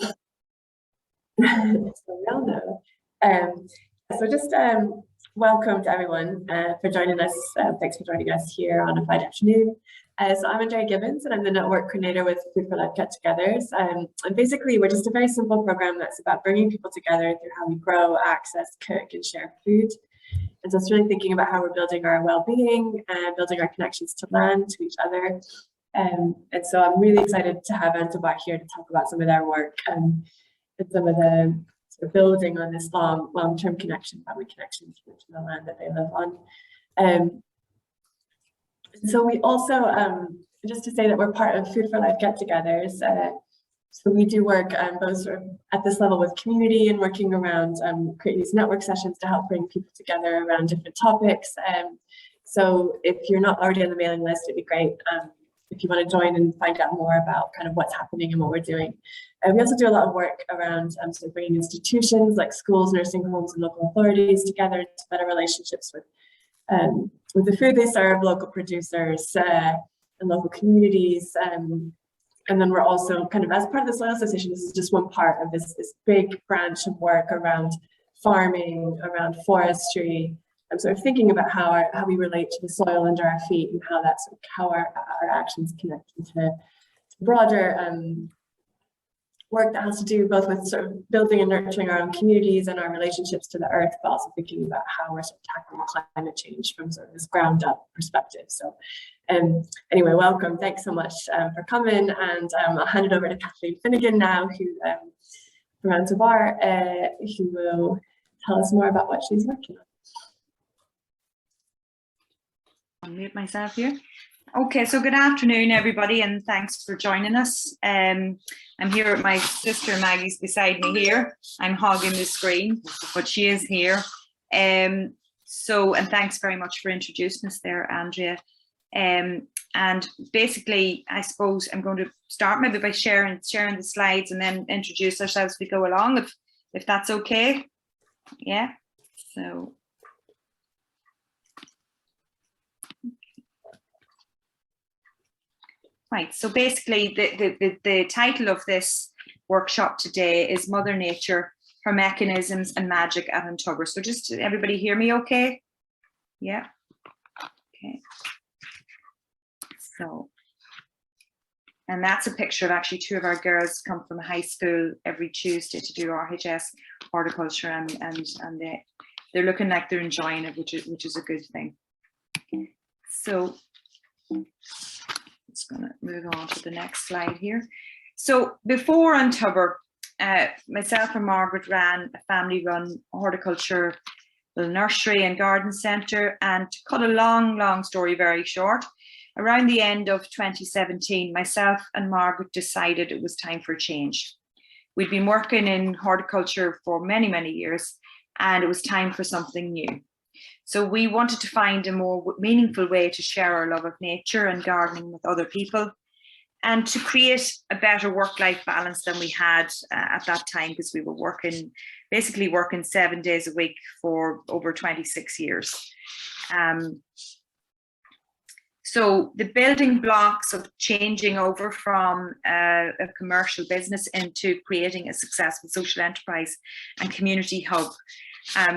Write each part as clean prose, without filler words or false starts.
So we all know. So just welcome to everyone for joining us. Thanks for joining us here on a Friday afternoon. So I'm Andrea Gibbons, and I'm the network coordinator with Food for Life Get-Togethers. And basically, we're just a very simple program that's about bringing people together through how we grow, access, cook, and share food. And so it's really thinking about how we're building our well-being and building our connections to land, to each other. And so I'm really excited to have An Tobar here to talk about some of their work and some of the sort of building on this long-term connection, family connection to the land that they live on. So we also, just to say that we're part of Food for Life Get-Togethers. So we do work both sort of at this level with community and working around creating these network sessions to help bring people together around different topics. So if you're not already on the mailing list, it'd be great if you want to join and find out more about kind of what's happening and what we're doing. We also do a lot of work around sort of bringing institutions like schools, nursing homes, and local authorities together to better relationships with the food they serve, local producers, and local communities. And then we're also kind of, as part of the Soil Association, this is just one part of this big branch of work around farming, around forestry, and sort of thinking about how we relate to the soil under our feet and how that's how our actions connect to broader work that has to do both with sort of building and nurturing our own communities and our relationships to the earth, but also thinking about how we're sort of tackling climate change from sort of this ground up perspective. So anyway, welcome. Thanks so much for coming. And I'll hand it over to Kathleen Finnegan now, who from An Tobar, who will tell us more about what she's working on. I'll mute myself here. Okay, so good afternoon, everybody, and thanks for joining us. I'm here with my sister Maggie's beside me here. I'm hogging the screen, but she is here. And thanks very much for introducing us there, Andrea. And basically, I suppose I'm going to start maybe by sharing the slides and then introduce ourselves as we go along, if that's okay. Yeah. So. Right, so basically the title of this workshop today is Mother Nature, Her Mechanisms and Magic at An Tobar. So just everybody hear me okay? Yeah, okay. So, and that's a picture of actually two of our girls come from high school every Tuesday to do RHS horticulture, and they're looking like they're enjoying it, which is a good thing. So, just going to move on to the next slide here. So before An Tobar, myself and Margaret ran a family-run horticulture nursery and garden centre, and to cut a long story very short, around the end of 2017, myself and Margaret decided it was time for a change. We'd been working in horticulture for many years, and it was time for something new. So we wanted to find a more meaningful way to share our love of nature and gardening with other people, and to create a better work-life balance than we had at that time, because we were basically working 7 days a week for over 26 years. So the building blocks of changing over from a commercial business into creating a successful social enterprise and community hub.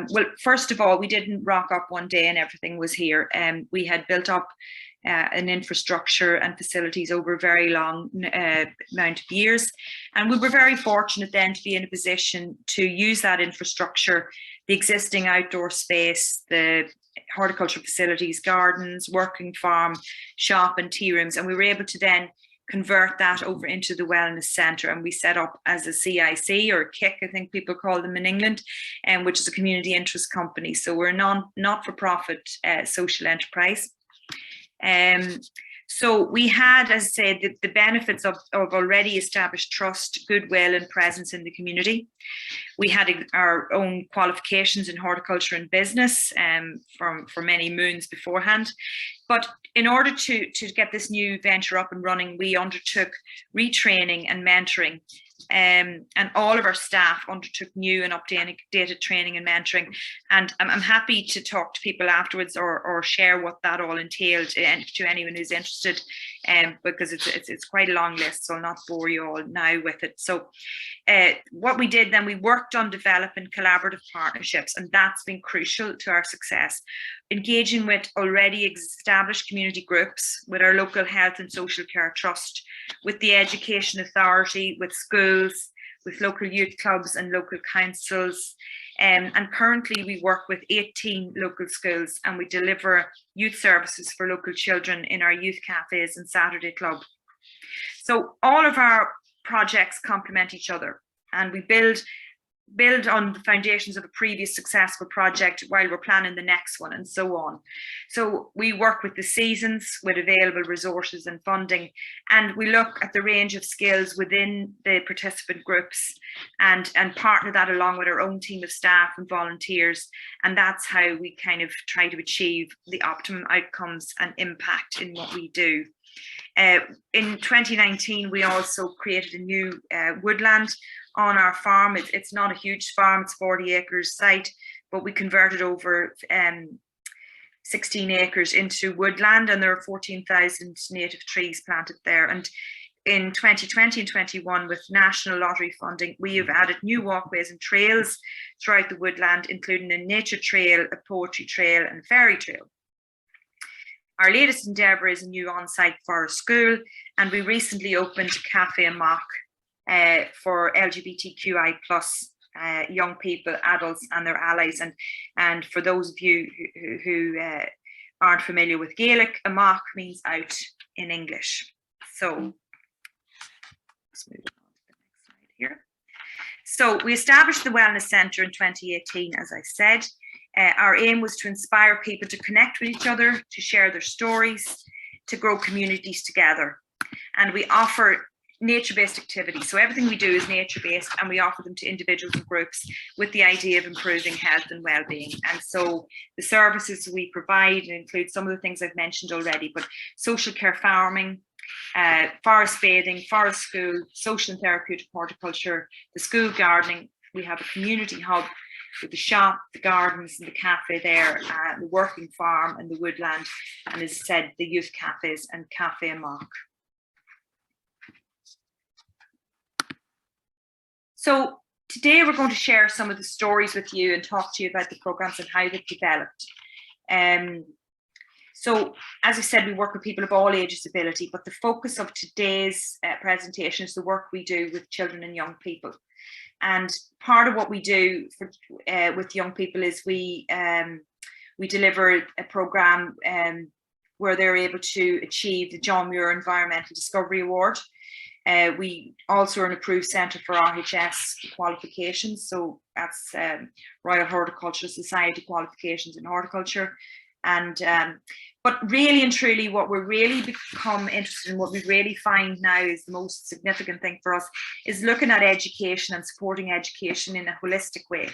Well, first of all, we didn't rock up one day and everything was here. We had built up an infrastructure and facilities over a very long amount of years. And we were very fortunate then to be in a position to use that infrastructure, the existing outdoor space, the horticulture facilities, gardens, working farm, shop and tea rooms. And we were able to then convert that over into the wellness centre, and we set up as a CIC, or KIC, I think people call them in England, which is a community interest company. So we're a not-for-profit social enterprise. So we had, as I said, the benefits of already established trust, goodwill and presence in the community. We had our own qualifications in horticulture and business for many moons beforehand. But in order to get this new venture up and running, we undertook retraining and mentoring. And all of our staff undertook new and updated training and mentoring. And I'm happy to talk to people afterwards or share what that all entailed, and to anyone who's interested because it's quite a long list, so I'll not bore you all now with it. So what we did then, we worked on developing collaborative partnerships, and that's been crucial to our success. Engaging with already established community groups, with our local health and social care trust, with the education authority, with schools, with local youth clubs and local councils. And currently we work with 18 local schools, and we deliver youth services for local children in our youth cafes and Saturday club. So all of our projects complement each other, and we build on the foundations of a previous successful project while we're planning the next one, and so on. So we work with the seasons, with available resources and funding, and we look at the range of skills within the participant groups and partner that along with our own team of staff and volunteers. And that's how we kind of try to achieve the optimum outcomes and impact in what we do. In 2019, we also created a new woodland on our farm. It's not a huge farm, it's 40 acres site, but we converted over 16 acres into woodland, and there are 14,000 native trees planted there. And in 2020 and 21, with National Lottery funding, we have added new walkways and trails throughout the woodland, including a nature trail, a poetry trail, and a fairy trail. Our latest endeavour is a new on-site forest school, and we recently opened a cafe and mock for LGBTQI plus young people, adults and their allies. And for those of you who aren't familiar with Gaelic, a mock means out in English. So let's move on to the next slide here. So we established the Wellness Centre in 2018, as I said. Our aim was to inspire people to connect with each other, to share their stories, to grow communities together. And we offer nature-based activities. So everything we do is nature-based, and we offer them to individuals and groups with the idea of improving health and well-being. And so the services we provide include some of the things I've mentioned already, but social care farming, forest bathing, forest school, social and therapeutic horticulture, the school gardening. We have a community hub with the shop, the gardens and the cafe there, the working farm and the woodland, and as I said, the youth cafes and Cafe and Mock. So today we're going to share some of the stories with you and talk to you about the programs and how they've developed. So as I said, we work with people of all ages, ability, but the focus of today's presentation is the work we do with children and young people. And part of what we do for, with young people is we deliver a program where they're able to achieve the John Muir Environmental Discovery Award. We also are an approved centre for RHS qualifications, so that's Royal Horticultural Society qualifications in horticulture. And but really and truly, what we're really become interested in, what we really find now is the most significant thing for us, is looking at education and supporting education in a holistic way.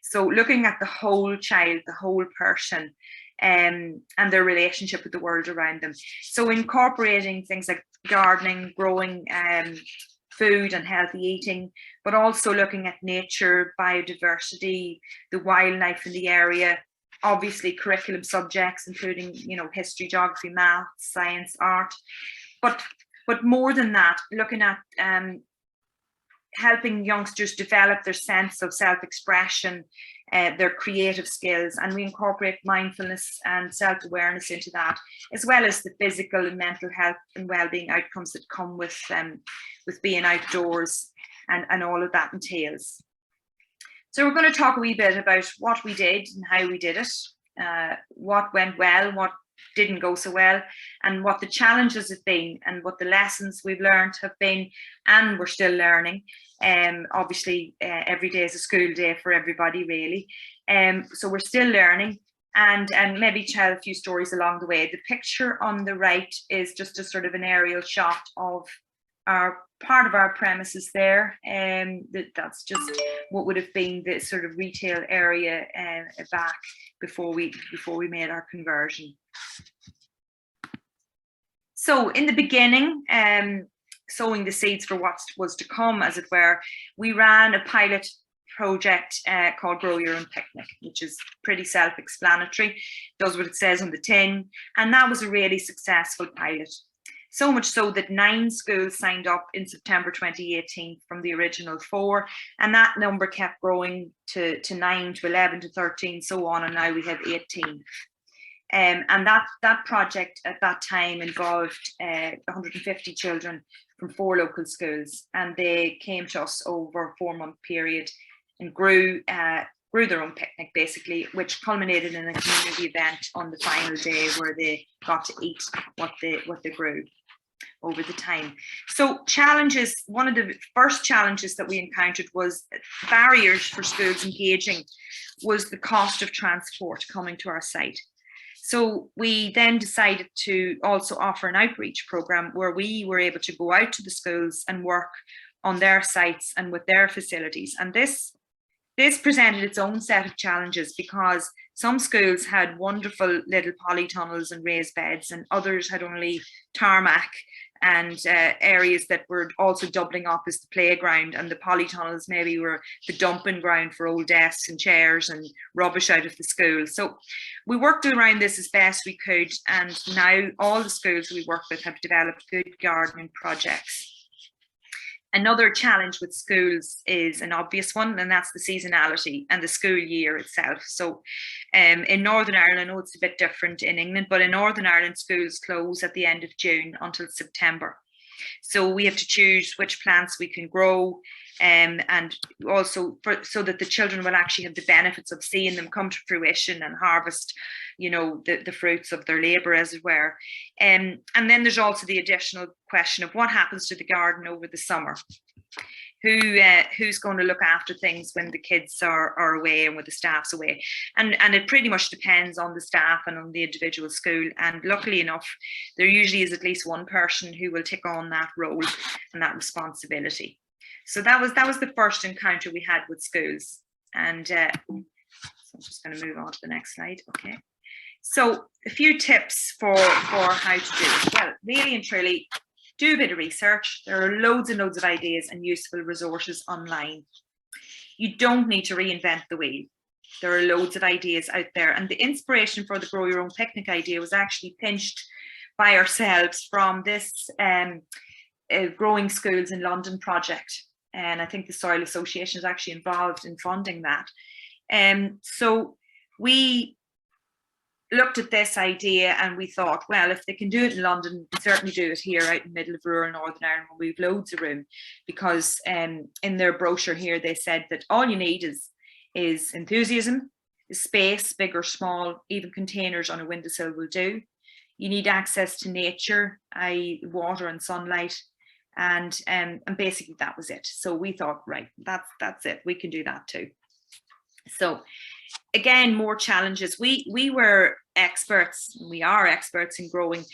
So looking at the whole child, the whole person, and their relationship with the world around them. So incorporating things like gardening, growing food and healthy eating, but also looking at nature, biodiversity, the wildlife in the area, obviously curriculum subjects, including, you know, history, geography, math, science, art, but more than that, looking at helping youngsters develop their sense of self-expression, their creative skills, and we incorporate mindfulness and self-awareness into that, as well as the physical and mental health and well-being outcomes that come with being outdoors and all of that entails. So we're going to talk a wee bit about what we did and how we did it, what went well, what didn't go so well, and what the challenges have been, and what the lessons we've learned have been, and we're still learning. Obviously, every day is a school day for everybody, really. So we're still learning, and maybe tell a few stories along the way. The picture on the right is just a sort of an aerial shot of our part of our premises there, and that's just what would have been the sort of retail area back before we made our conversion. So in the beginning, sowing the seeds for what was to come, as it were, we ran a pilot project called Grow Your Own Picnic, which is pretty self-explanatory, does what it says on the tin, and that was a really successful pilot. So much so that 9 schools signed up in September 2018 from the original 4, and that number kept growing to 9, to 11, to 13, so on, and now we have 18. And that project at that time involved 150 children from 4 local schools, and they came to us over a 4-month period and grew their own picnic, basically, which culminated in a community event on the final day where they got to eat what they grew over the time. So challenges, one of the first challenges that we encountered was barriers for schools engaging was the cost of transport coming to our site. So we then decided to also offer an outreach program where we were able to go out to the schools and work on their sites and with their facilities. And this presented its own set of challenges, because some schools had wonderful little polytunnels and raised beds, and others had only tarmac and areas that were also doubling up as the playground, and the polytunnels maybe were the dumping ground for old desks and chairs and rubbish out of the school. So we worked around this as best we could, and now all the schools we work with have developed good gardening projects. Another challenge with schools is an obvious one, and that's the seasonality and the school year itself. So in Northern Ireland, I know it's a bit different in England, but in Northern Ireland, schools close at the end of June until September. So we have to choose which plants we can grow, and also so that the children will actually have the benefits of seeing them come to fruition and harvest, you know, the fruits of their labour, as it were. And then there's also the additional question of what happens to the garden over the summer. Who's going to look after things when the kids are away and when the staff's away? And it pretty much depends on the staff and on the individual school. And luckily enough, there usually is at least one person who will take on that role and that responsibility. So that was the first encounter we had with schools. And so I'm just going to move on to the next slide. Okay. So a few tips for how to do it. Well, really and truly, do a bit of research. There are loads and loads of ideas and useful resources online. You don't need to reinvent the wheel. There are loads of ideas out there. And the inspiration for the Grow Your Own Picnic idea was actually pinched by ourselves from this Growing Schools in London project. And I think the Soil Association is actually involved in funding that. So we looked at this idea and we thought, well, if they can do it in London, we can certainly do it here out in the middle of rural Northern Ireland where we've loads of room, because in their brochure here they said that all you need is enthusiasm, space, big or small, even containers on a windowsill will do. You need access to nature, i.e. water and sunlight, and basically that was it. So we thought, right, that's it, we can do that too. So again, more challenges. We were experts, we are experts in growing,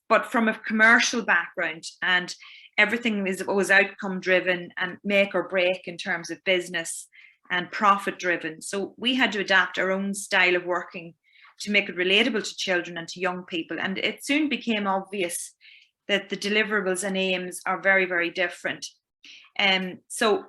but from a commercial background, and everything was outcome driven and make or break in terms of business and profit driven. So we had to adapt our own style of working to make it relatable to children and to young people. And it soon became obvious that the deliverables and aims are very, very different. So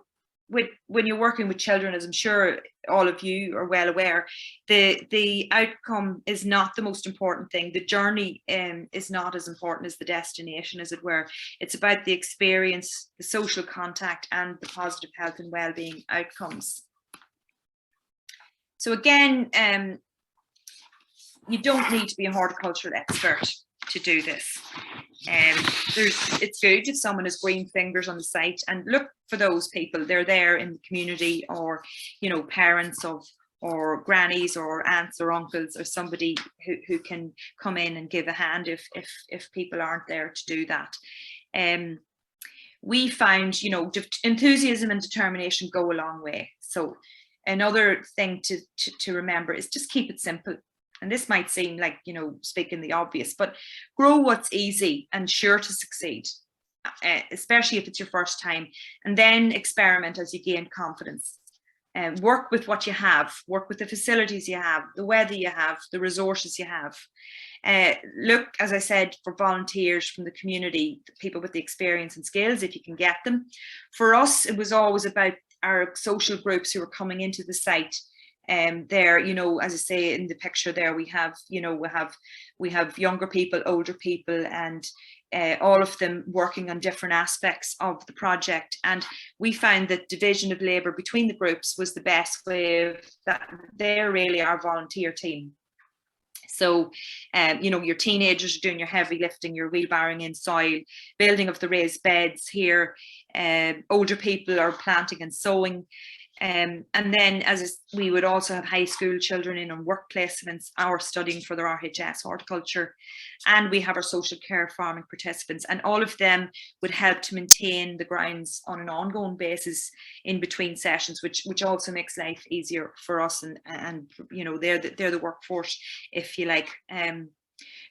when you're working with children, as I'm sure all of you are well aware, the outcome is not the most important thing. The journey is not as important as the destination, as it were. It's about the experience, the social contact, and the positive health and well-being outcomes. So again, you don't need to be a horticultural expert to do this. It's good if someone has green fingers on the site, and look for those people. They're there in the community, or parents of or grannies or aunts or uncles, or somebody who can come in and give a hand if people aren't there to do that. We found enthusiasm and determination go a long way. So another thing to remember is just keep it simple. And this might seem like, speaking the obvious, but grow what's easy and sure to succeed, especially if it's your first time, and then experiment as you gain confidence. Work with what you have, work with the facilities you have, the weather you have, the resources you have. Look, as I said, for volunteers from the community, people with the experience and skills, if you can get them. For us, it was always about our social groups who were coming into the site. there, you know, as I say in the picture there, we have, you know, we have younger people, older people, and all of them working on different aspects of the project. And we found that division of labour between the groups was the best way of that. They're really our volunteer team. So, you know, your teenagers are doing your heavy lifting, your wheelbarrowing in soil, building of the raised beds here. Older people are planting and sowing. And then we would also have high school children in on work placements, or studying for their RHS horticulture. And we have our social care farming participants, and all of them would help to maintain the grounds on an ongoing basis in between sessions, which also makes life easier for us. And you know, they're the workforce, if you like.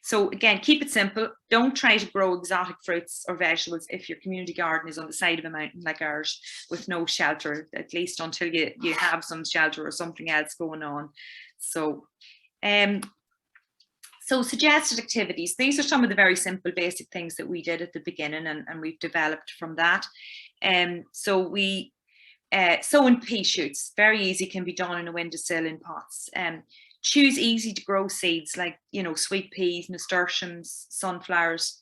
So again, keep it simple. Don't try to grow exotic fruits or vegetables if your community garden is on the side of a mountain like ours with no shelter, at least until you have some shelter or something else going on. So, so suggested activities. These are some of the very simple basic things that we did at the beginning, and we've developed from that. So we sowing pea shoots, very easy, can be done in a windowsill in pots. Choose easy to grow seeds like, you know, sweet peas, nasturtiums, sunflowers.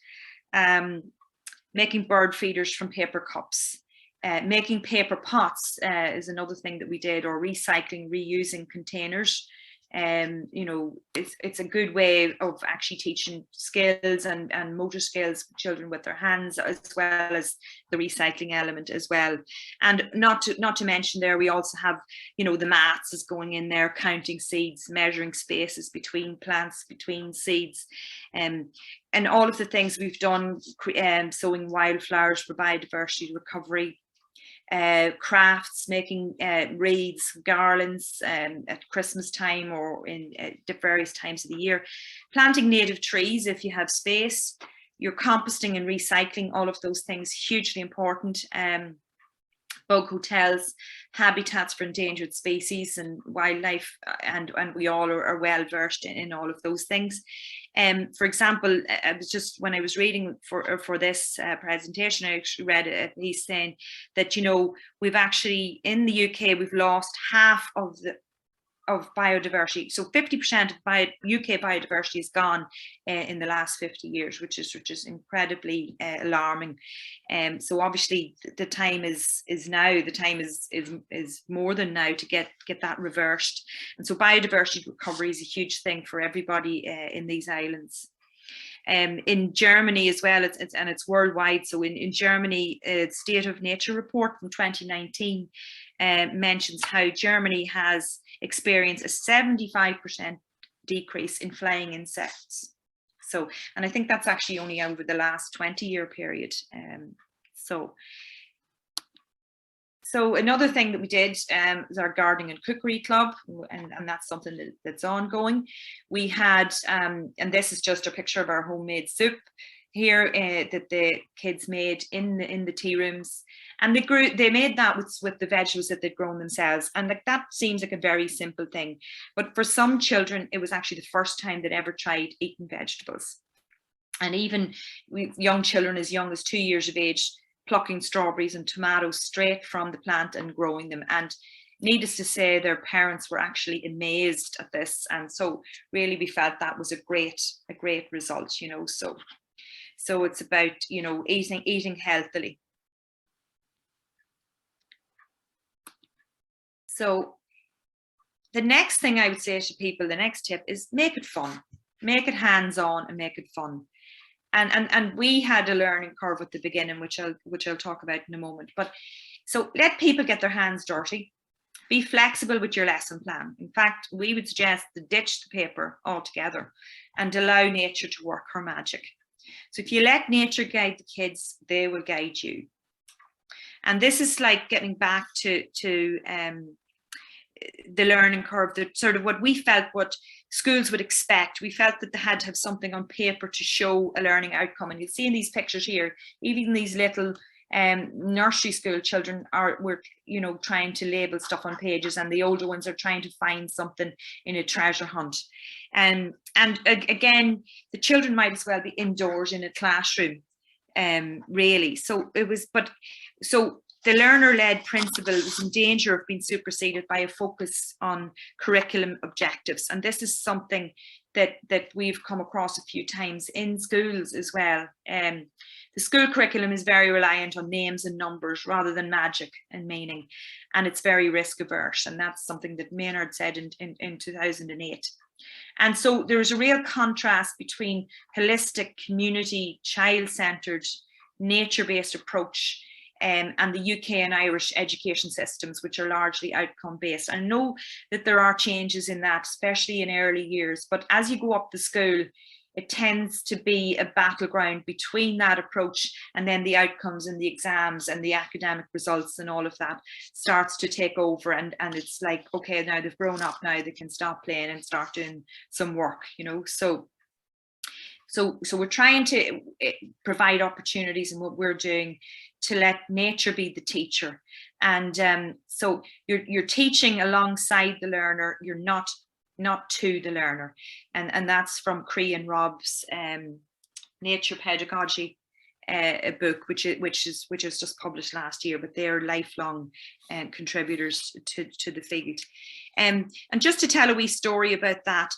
Making bird feeders from paper cups. Making paper pots is another thing that we did, or recycling, reusing containers. You know, it's a good way of actually teaching skills and motor skills for children with their hands, as well as the recycling element as well. And not to mention there, we also have, you know, the maths is going in there, counting seeds, measuring spaces between plants, between seeds, and all of the things we've done, sowing wildflowers for biodiversity recovery. Crafts, making wreaths, garlands at Christmas time or in various times of the year. Planting native trees if you have space. Your composting and recycling, all of those things, hugely important. Bug hotels, habitats for endangered species and wildlife, and we all are well versed in all of those things. For example, I was just, when I was reading for this presentation, I actually read a piece saying that, you know, we've actually, in the UK, we've lost half of biodiversity. So 50% of UK biodiversity is gone in the last 50 years, which is incredibly alarming. So obviously the time is now. The time is more than now to get that reversed. And so biodiversity recovery is a huge thing for everybody in these islands. In Germany as well, it's worldwide. So in Germany, State of Nature report from 2019 mentions how Germany has experienced a 75% decrease in flying insects. So, and I think that's actually only over the last 20-year period. So another thing that we did is our gardening and cookery club, and that's something that's ongoing. We had, and this is just a picture of our homemade soup here that the kids made in the tea rooms, and they made that with the vegetables that they'd grown themselves. And like, that seems like a very simple thing, but for some children it was actually the first time they'd ever tried eating vegetables. And even young children as young as 2 years of age plucking strawberries and tomatoes straight from the plant and growing them. And needless to say, their parents were actually amazed at this. And so really we felt that was a great result, you know. So it's about, you know, eating healthily. So the next thing I would say to people, the next tip is make it fun, make it hands-on and make it fun. And we had a learning curve at the beginning, which I'll talk about in a moment. But so let people get their hands dirty. Be flexible with your lesson plan. In fact, we would suggest to ditch the paper altogether and allow nature to work her magic. So if you let nature guide the kids, they will guide you. And this is like getting back to the learning curve, that sort of what we felt, what schools would expect. We felt that they had to have something on paper to show a learning outcome. And you see in these pictures here, even these little nursery school children were, you know, trying to label stuff on pages, and the older ones are trying to find something in a treasure hunt. And again, the children might as well be indoors in a classroom, really. So it was, so the learner-led principle is in danger of being superseded by a focus on curriculum objectives. And this is something that we've come across a few times in schools as well. The school curriculum is very reliant on names and numbers rather than magic and meaning. And it's very risk averse. And that's something that Maynard said in 2008. And so there's a real contrast between holistic, community, child-centered, nature-based approach and the UK and Irish education systems, which are largely outcome-based. I know that there are changes in that, especially in early years, but as you go up the school, it tends to be a battleground between that approach and then the outcomes and the exams and the academic results and all of that starts to take over. And it's like, okay, now they've grown up, now they can stop playing and start doing some work, you know. So we're trying to provide opportunities in what we're doing to let nature be the teacher. And so you're teaching alongside the learner, you're not to the learner. And that's from Cree and Rob's Nature Pedagogy, a book which is just published last year, but they're lifelong contributors to the field. And just to tell a wee story about that,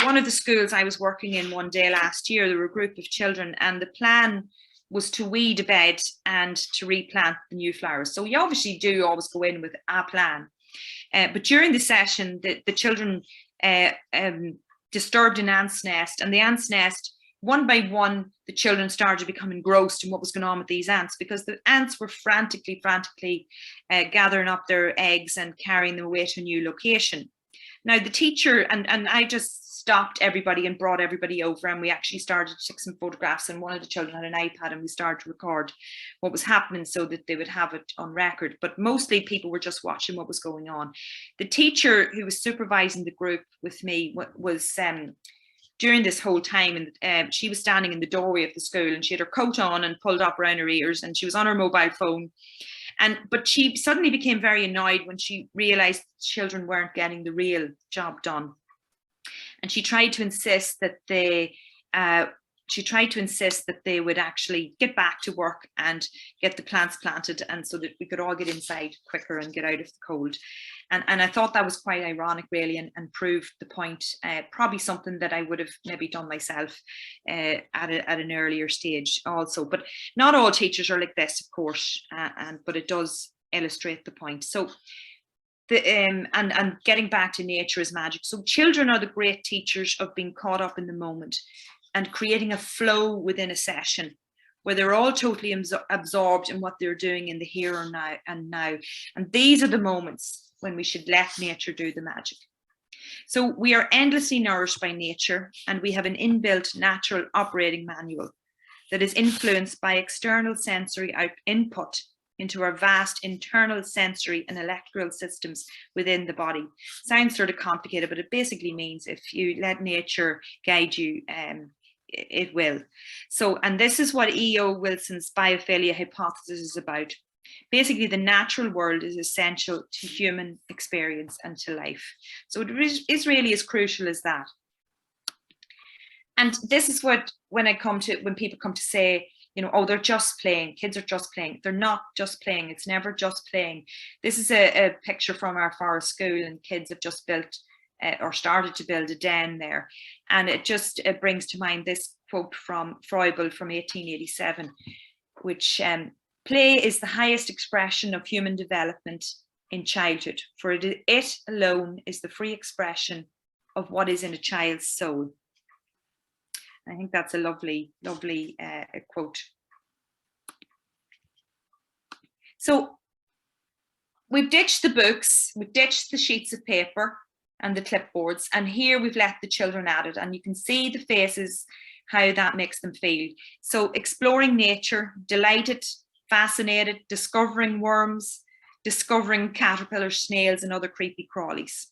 one of the schools I was working in one day last year, there were a group of children, and the plan was to weed a bed and to replant the new flowers. So you obviously do always go in with a plan. But during the session, the children disturbed an ant's nest, and the ant's nest, one by one, the children started to become engrossed in what was going on with these ants, because the ants were frantically gathering up their eggs and carrying them away to a new location. Now the teacher, and I just stopped everybody and brought everybody over, and we actually started to take some photographs, and one of the children had an iPad and we started to record what was happening so that they would have it on record. But mostly people were just watching what was going on. The teacher who was supervising the group with me was during this whole time, and she was standing in the doorway of the school, and she had her coat on and pulled up around her ears, and she was on her mobile phone. But she suddenly became very annoyed when she realized children weren't getting the real job done. And she tried to insist that they would actually get back to work and get the plants planted, and so that we could all get inside quicker and get out of the cold. And I thought that was quite ironic, really, and proved the point. Probably something that I would have maybe done myself at an earlier stage also. But not all teachers are like this, of course, but it does illustrate the point. So and getting back to nature is magic. So children are the great teachers of being caught up in the moment and creating a flow within a session where they're all totally absorbed in what they're doing in the here and now. And these are the moments when we should let nature do the magic. So we are endlessly nourished by nature, and we have an inbuilt natural operating manual that is influenced by external sensory input into our vast internal sensory and electrical systems within the body. Sounds sort of complicated, but it basically means if you let nature guide you, it will. So, and this is what E.O. Wilson's biophilia hypothesis is about. Basically, the natural world is essential to human experience and to life. So it is really as crucial as that. And this is what, when people come to say, you know, oh, they're just playing, kids are just playing. They're not just playing, it's never just playing. This is a picture from our forest school, and kids have just built or started to build a den there. And it brings to mind this quote from Froebel from 1887, which play is the highest expression of human development in childhood, for it alone is the free expression of what is in a child's soul. I think that's a lovely, lovely quote. So we've ditched the books, we've ditched the sheets of paper and the clipboards, and here we've let the children at it, and you can see the faces, how that makes them feel. So exploring nature, delighted, fascinated, discovering worms, discovering caterpillars, snails, and other creepy crawlies.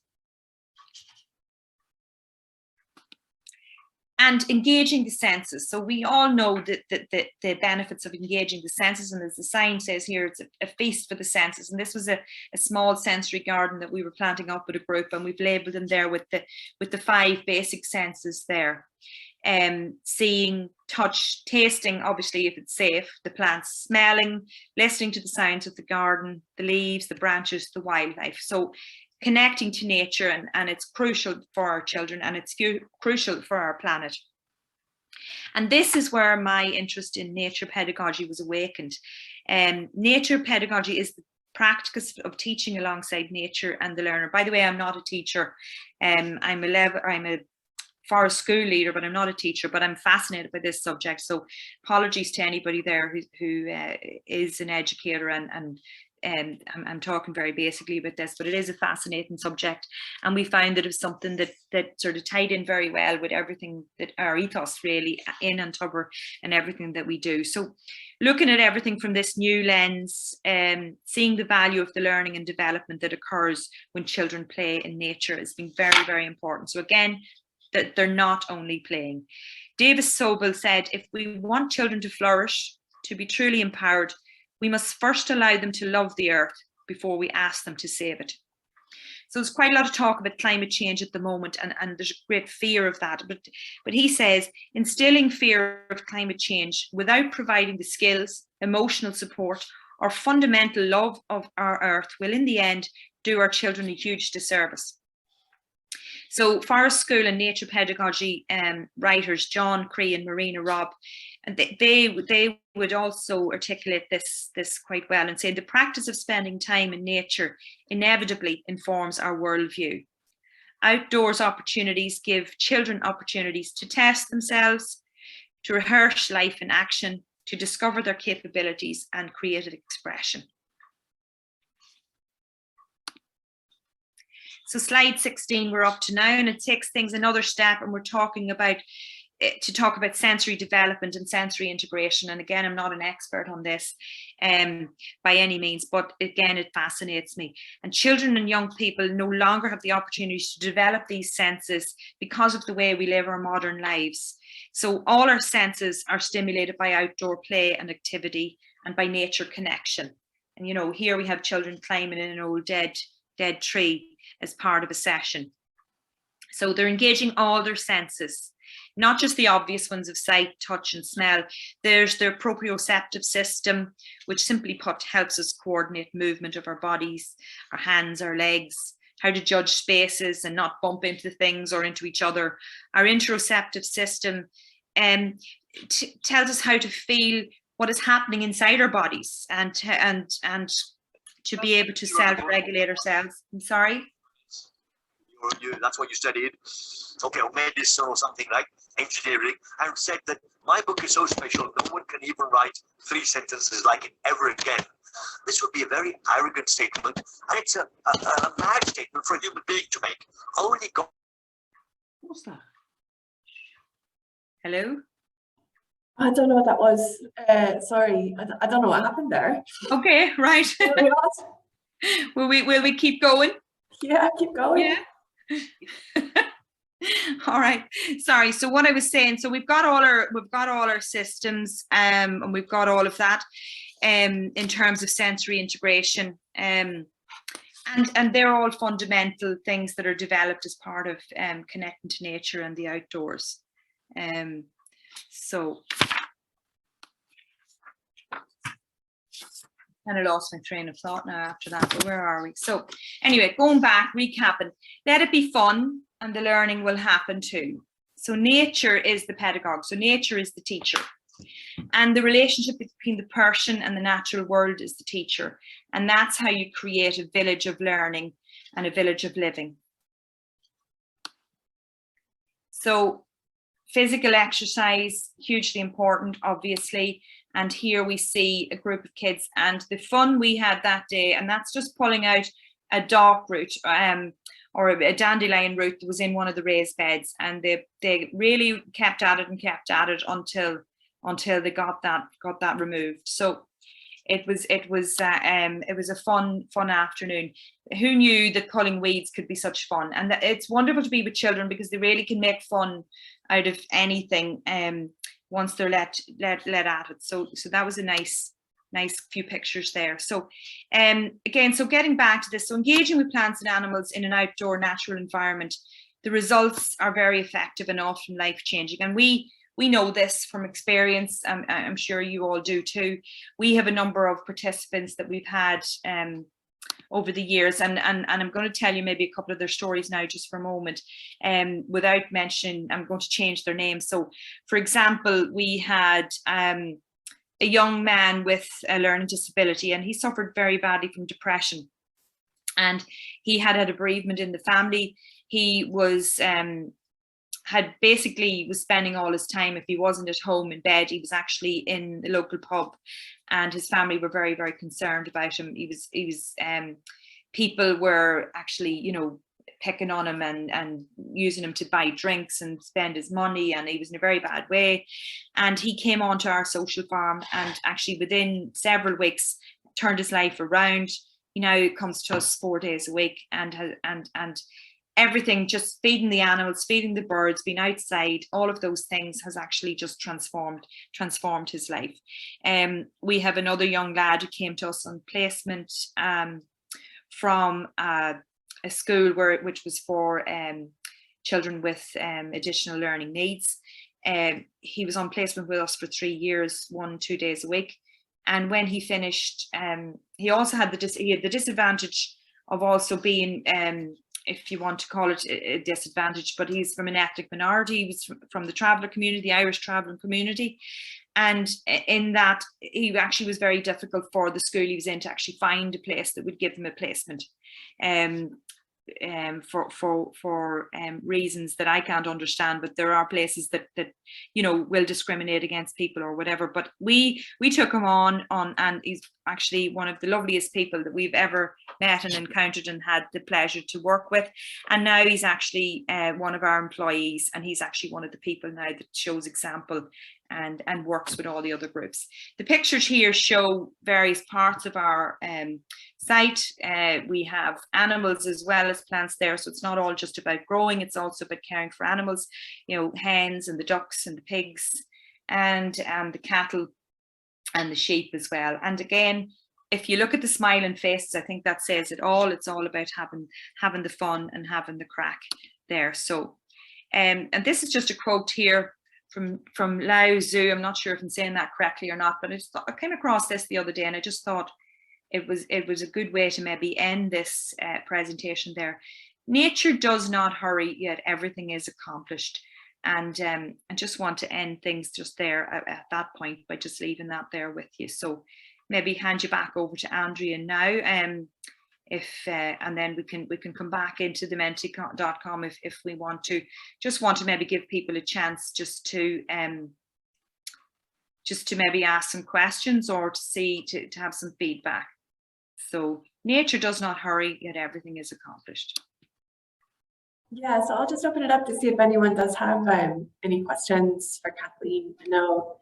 And engaging the senses. So we all know that the benefits of engaging the senses, and as the sign says here, it's a feast for the senses. And this was a small sensory garden that we were planting up with a group, and we've labelled them there with the 5 basic senses there. Seeing, touch, tasting, obviously, if it's safe, the plants, smelling, listening to the sounds of the garden, the leaves, the branches, the wildlife. So connecting to nature, and it's crucial for our children, and it's crucial for our planet. And this is where my interest in nature pedagogy was awakened. Nature pedagogy is the practice of teaching alongside nature and the learner. By the way, I'm not a teacher. I'm a forest school leader, but I'm not a teacher, but I'm fascinated by this subject. So apologies to anybody there who is an educator, and I'm talking very basically about this, but it is a fascinating subject. And we found that it was something that sort of tied in very well with everything that our ethos really in An Tobar and everything that we do. So looking at everything from this new lens, seeing the value of the learning and development that occurs when children play in nature has been very, very important. So again, that they're not only playing. Davis Sobel said, if we want children to flourish, to be truly empowered, we must first allow them to love the earth before we ask them to save it. So there's quite a lot of talk about climate change at the moment, and there's a great fear of that. But he says, instilling fear of climate change without providing the skills, emotional support, or fundamental love of our earth will in the end do our children a huge disservice. So forest school and nature pedagogy writers, John Cree and Marina Robb, and they would also articulate this quite well and say the practice of spending time in nature inevitably informs our worldview. Outdoors opportunities give children opportunities to test themselves, to rehearse life in action, to discover their capabilities and creative expression. So slide 16, we're up to now, and it takes things another step, and we're talking about sensory development and sensory integration. And again, I'm not an expert on this by any means, but again, it fascinates me. And children and young people no longer have the opportunity to develop these senses because of the way we live our modern lives. So all our senses are stimulated by outdoor play and activity and by nature connection. And you know, here we have children climbing in an old dead tree as part of a session. So they're engaging all their senses, not just the obvious ones of sight, touch and smell. There's their proprioceptive system, which simply put helps us coordinate movement of our bodies, our hands, our legs, how to judge spaces and not bump into things or into each other. Our interoceptive system tells us how to feel what is happening inside our bodies and to be able to self-regulate ourselves. I'm sorry? That's what you studied. Okay, or medicine or something like engineering, and said that my book is so special, no one can even write 3 sentences like it ever again. This would be a very arrogant statement, and it's a mad statement for a human being to make. Only God. What's that? Hello? I don't know what that was. Sorry, I don't know what happened there. Okay, right. Will we keep going? Yeah, keep going. Yeah. All right. Sorry. So what I was saying, so we've got all our systems, and we've got all of that in terms of sensory integration, and they're all fundamental things that are developed as part of connecting to nature and the outdoors. So kind of lost my train of thought now after that, but where are we? So anyway, going back, recapping, let it be fun and the learning will happen too. So nature is the pedagogue, so nature is the teacher. And the relationship between the person and the natural world is the teacher. And that's how you create a village of learning and a village of living. So physical exercise, hugely important, obviously. And here we see a group of kids and the fun we had that day, and that's just pulling out a dock root or a dandelion root that was in one of the raised beds. And they really kept at it until they got that removed. So it was a fun afternoon. Who knew that pulling weeds could be such fun? And that it's wonderful to be with children because they really can make fun out of anything once they're let at it. So that was a nice few pictures there. So again, so getting back to this, so engaging with plants and animals in an outdoor natural environment, the results are very effective and often life-changing. And we we know this from experience. I'm sure you all do too. We have a number of participants that we've had over the years, and I'm going to tell you maybe a couple of their stories now just for a moment, without mentioning, I'm going to change their names. So for example, we had a young man with a learning disability, and he suffered very badly from depression, and he had a bereavement in the family. He was was spending all his time, if he wasn't at home in bed, he was actually in the local pub, and his family were very, very concerned about him. People were actually, you know, picking on him and using him to buy drinks and spend his money, and he was in a very bad way. And he came onto our social farm, and actually within several weeks turned his life around. He now comes to us 4 days a week, and everything, just feeding the animals, feeding the birds, being outside, all of those things has actually just transformed his life. We have another young lad who came to us on placement from a school which was for children with additional learning needs. He was on placement with us for 3 years, 1-2 days a week. And when he finished, he also had the disadvantage of also being, if you want to call it a disadvantage, but he's from an ethnic minority. He was from the traveller community, the Irish travelling community. And in that, he actually was very difficult for the school he was in to actually find a place that would give him a placement. For reasons that I can't understand, but there are places that you know will discriminate against people or whatever. But we took him on, and he's actually one of the loveliest people that we've ever met and encountered and had the pleasure to work with. And now he's actually one of our employees, and he's actually one of the people now that shows example and works with all the other groups. The pictures here show various parts of our site. We have animals as well as plants there, so it's not all just about growing, it's also about caring for animals, you know, hens and the ducks and the pigs and the cattle and the sheep as well. And again, if you look at the smiling faces, I think that says it all. It's all about having the fun and having the crack there. So and this is just a quote here from Lao Tzu. I'm not sure if I'm saying that correctly or not, but I came across this the other day, and I just thought it was a good way to maybe end this presentation there. Nature does not hurry, yet everything is accomplished. And I just want to end things just there at that point by just leaving that there with you. So maybe hand you back over to Andrea now, and then we can come back into the menti.com if we want to. Just want to maybe give people a chance just to maybe ask some questions or to have some feedback. So nature does not hurry, yet everything is accomplished. Yeah, so I'll just open it up to see if anyone does have any questions for Kathleen. I know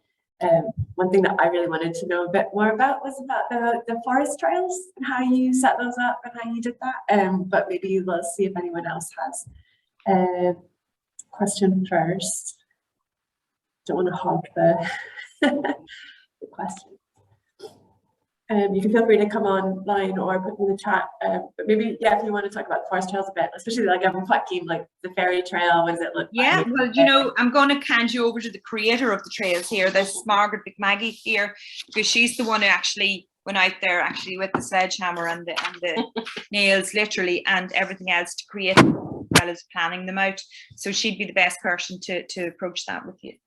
one thing that I really wanted to know a bit more about was about the forest trails and how you set those up and how you did that. But maybe we'll see if anyone else has a question first. Don't want to hog the question. You can feel free to come online or put in the chat. But maybe, yeah, if you want to talk about forest trails a bit, especially like I'm quite keen, like the fairy trail, what does it look like? Yeah, well, you know, I'm going to hand you over to the creator of the trails here. This is Margaret Biggie here, because she's the one who actually went out there actually with the sledgehammer and the nails, literally, and everything else to create them, as well as planning them out. So she'd be the best person to approach that with you.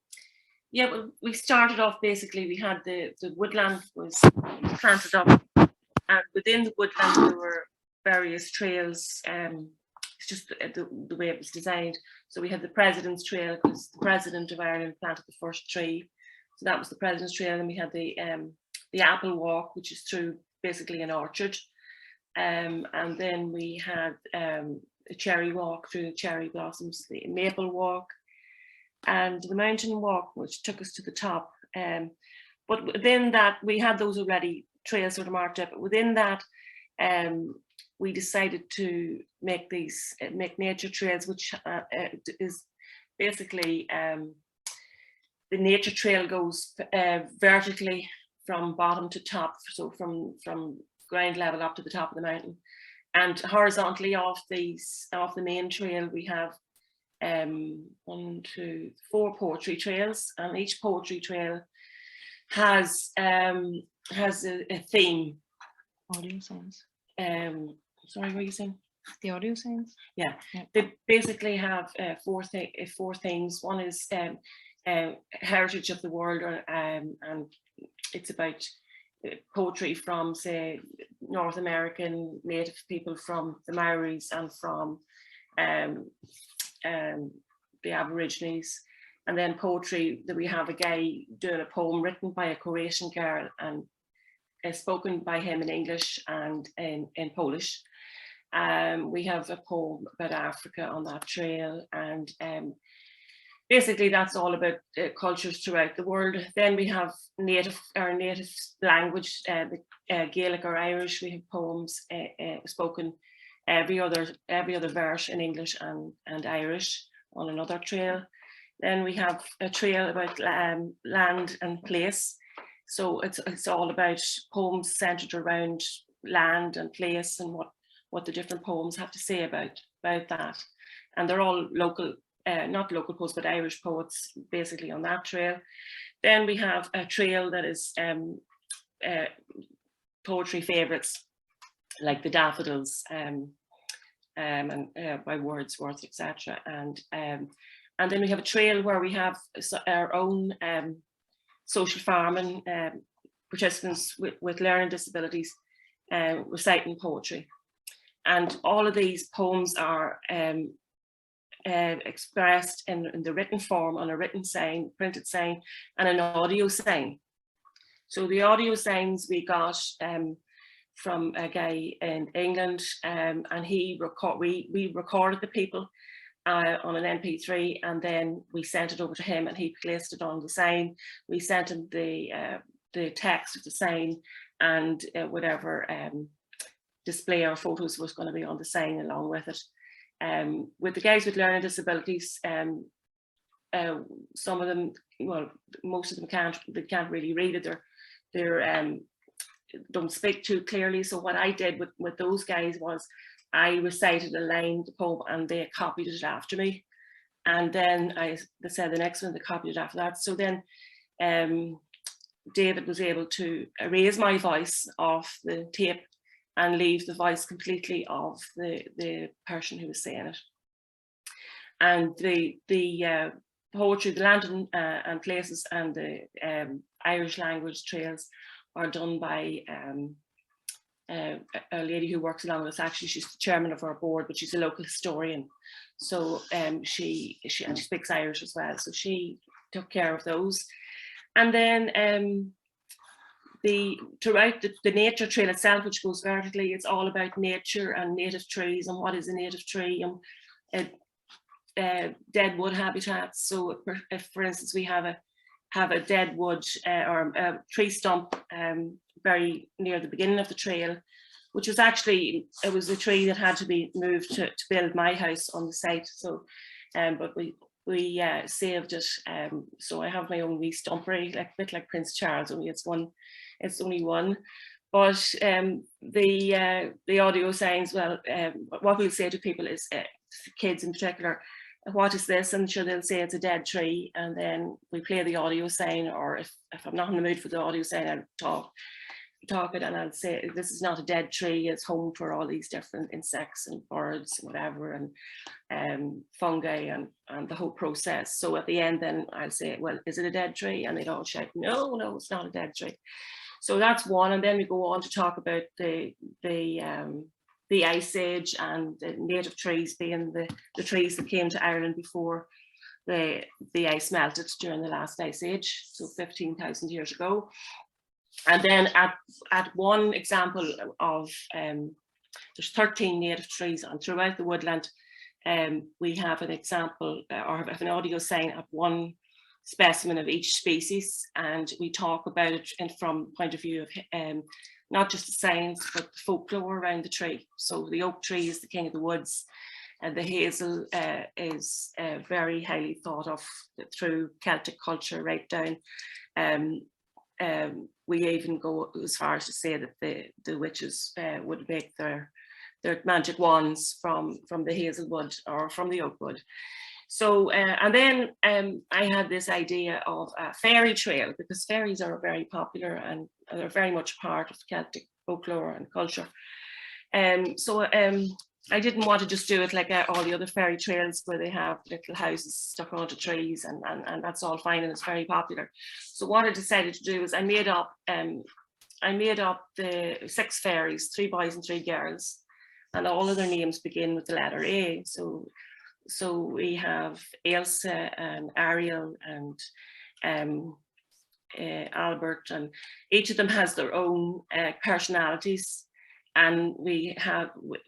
Yeah, well, we started off basically, we had the woodland was planted up, and within the woodland there were various trails. It's just the way it was designed. So we had the President's Trail, because the President of Ireland planted the first tree. So that was the President's Trail. And we had the Apple Walk, which is through basically an orchard. And then we had a cherry walk through the cherry blossoms, the Maple Walk, and the Mountain Walk, which took us to the top. But within that, we had those already trails sort of marked up. But within that, we decided to make nature trails, which is basically the nature trail goes vertically from bottom to top, so from ground level up to the top of the mountain, and horizontally off the main trail we have 4 poetry trails, and each poetry trail has a theme. Audio signs. Sorry, what are you saying? The audio signs. Yeah, Yeah. they basically have 4 things. One is heritage of the world, and it's about poetry from, say, North American native people, from the Maoris and from the Aborigines. And then poetry that we have a guy doing a poem written by a Croatian girl and spoken by him in English and in Polish. We have a poem about Africa on that trail, and basically that's all about cultures throughout the world. Then we have our native language, the Gaelic or Irish. We have poems spoken every other verse in English and Irish on another trail. Then we have a trail about land and place. So it's all about poems centered around land and place, and what the different poems have to say about that. And they're all local, not local poets, but Irish poets basically on that trail. Then we have a trail that is poetry favourites, like the Daffodils and by Wordsworth, etc. And then we have a trail where we have our own social farming participants with learning disabilities reciting poetry. And all of these poems are expressed in the written form on a written sign, printed sign, and an audio sign. So the audio signs we got from a guy in England, and we recorded the people on an MP3, and then we sent it over to him, and he placed it on the sign. We sent him the text of the sign and whatever display or photos was going to be on the sign along with it. With the guys with learning disabilities, some of them, well, most of them can't really read it. They're don't speak too clearly. So what I did with those guys was I recited a line, the poem, and they copied it after me. And then they said the next one, they copied it after that. So then David was able to erase my voice off the tape and leave the voice completely of the person who was saying it. And the poetry, the land and places, and the Irish language trails are done by a lady who works along with us. Actually, she's the chairman of our board, but she's a local historian. So she speaks Irish as well. So she took care of those. And then throughout the nature trail itself, which goes vertically, it's all about nature and native trees and what is a native tree and dead wood habitats. So if, for instance, we have a dead wood or a tree stump very near the beginning of the trail, which was actually, it was a tree that had to be moved to build my house on the site. So, but we saved it. So I have my own wee stumpery, like a bit like Prince Charles, only it's only one. But the audio signs, well, what we'll say to people is, kids in particular, what is this? And sure, they'll say it's a dead tree, and then we play the audio sign, or if I'm not in the mood for the audio sign, I'll talk it, and I'll say this is not a dead tree, it's home for all these different insects and birds and whatever, and fungi and the whole process. So at the end then I'll say, well, is it a dead tree? And they'd all shout, no, it's not a dead tree. So that's one. And then we go on to talk about the Ice Age and the native trees being the trees that came to Ireland before the ice melted during the last Ice Age, so 15,000 years ago. And then at one example of, there's 13 native trees, and throughout the woodland, we have an example or have an audio sign at one specimen of each species, and we talk about it from the point of view of not just the science, but the folklore around the tree. So the oak tree is the king of the woods, and the hazel is very highly thought of through Celtic culture right down. We even go as far as to say that the witches would make their magic wands from the hazelwood or from the oak wood. So, and then I had this idea of a fairy trail, because fairies are very popular and they're very much part of Celtic folklore and culture. So I didn't want to just do it like all the other fairy trails where they have little houses stuck onto trees and that's all fine and it's very popular. So what I decided to do is I made up the 6 fairies, 3 boys and 3 girls, and all of their names begin with the letter A. So we have Ailsa and Ariel and Albert, and each of them has their own personalities. And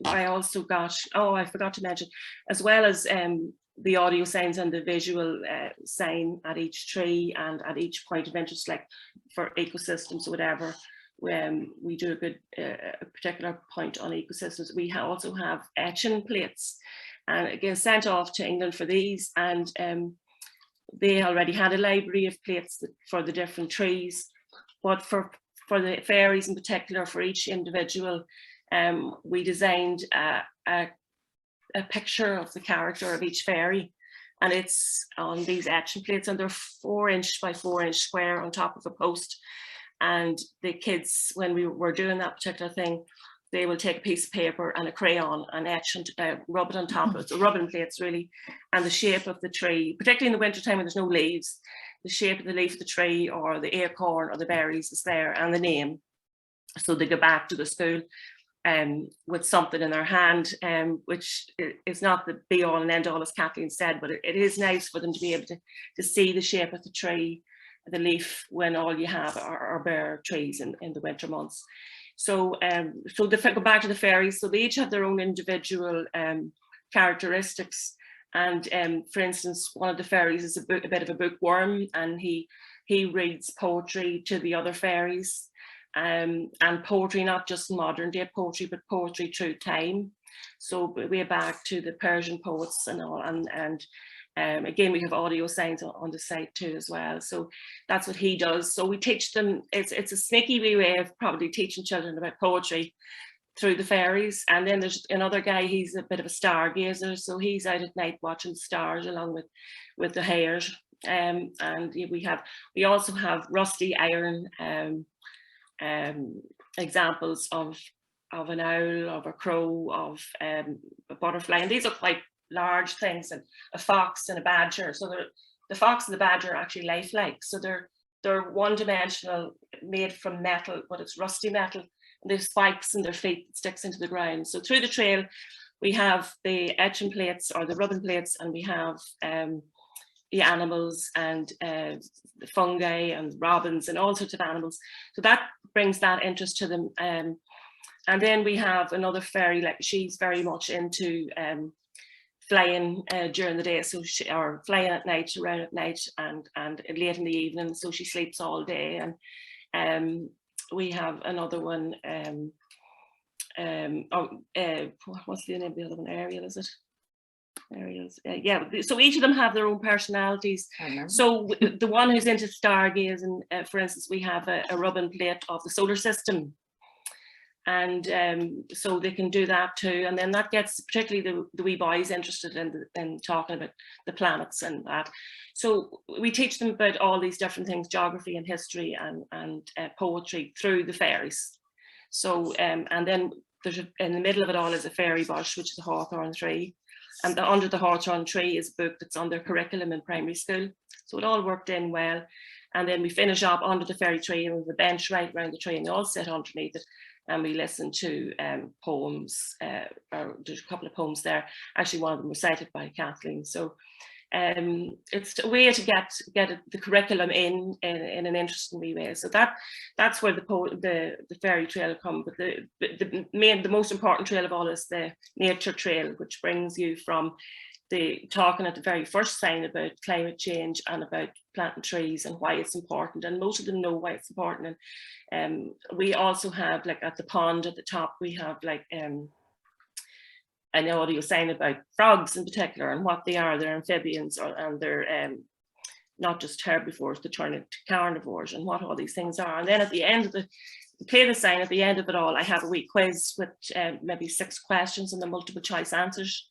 I also got, I forgot to mention, as well as the audio signs and the visual sign at each tree and at each point of interest, like for ecosystems or whatever, when we do a particular point on ecosystems, we also have etching plates, and again sent off to England for these, and they already had a library of plates for the different trees, but for the fairies in particular, for each individual, we designed a picture of the character of each fairy, and it's on these etching plates, and they're 4-inch by 4-inch square on top of a post. And the kids, when we were doing that particular thing, they will take a piece of paper and a crayon and etch and rub it on top of it, so rubbing plates really, and the shape of the tree, particularly in the winter time when there's no leaves, the shape of the leaf of the tree or the acorn or the berries is there, and the name. So they go back to the school with something in their hand, which is not the be all and end all, as Kathleen said, but it is nice for them to be able to see the shape of the tree, the leaf, when all you have are bare trees in the winter months. So they go back to the fairies. So they each have their own individual characteristics. And for instance, one of the fairies is a bit of a bookworm, and he reads poetry to the other fairies, and poetry, not just modern day poetry, but poetry through time. So way back to the Persian poets and all, and again, we have audio signs on the site too as well. So that's what he does. So we teach them, it's a sneaky wee way of probably teaching children about poetry through the fairies. And then there's another guy, he's a bit of a stargazer. So he's out at night watching stars along with the hares. And we also have rusty iron examples of an owl, of a crow, of a butterfly. And these are quite large things, and a fox and a badger. So the fox and the badger are actually lifelike. So they're one-dimensional, made from metal, but it's rusty metal. And there's spikes in their feet that sticks into the ground. So through the trail, we have the etching plates or the rubbing plates, and we have the animals and the fungi and robins and all sorts of animals. So that brings that interest to them. And then we have another fairy, like she's very much into flying during the day, so or flying at night, around at night, and late in the evening, so she sleeps all day. And we have another one, what's the name of the other one? Ariel, is it? Ariel's, yeah, so each of them have their own personalities. So the one who's into stargazing, for instance, we have a rubbing plate of the solar system. And so they can do that too, and then that gets particularly the wee boys interested in talking about the planets and that. So we teach them about all these different things, geography and history and poetry through the fairies. So and then there's in the middle of it all is a fairy bush, which is a hawthorn tree, and under the hawthorn tree is a book that's on their curriculum in primary school. So it all worked in well. And then we finish up under the fairy tree, and with a bench right around the tree, and they all sit underneath it. And we listen to poems, or there's a couple of poems there. Actually, one of them recited by Kathleen. So it's a way to get the curriculum in an interesting wee way. So that's where the fairy trail come. But the most important trail of all is the nature trail, which brings you from talking at the very first sign about climate change and about planting trees and why it's important, and most of them know why it's important. And we also have, like at the pond at the top, we have like an audio sign about frogs in particular and what they are. They're amphibians, and they're not just herbivores, they turn into carnivores, and what all these things are. And then at the end of play the sign, at the end of it all, I have a wee quiz with maybe 6 questions and the multiple choice answers.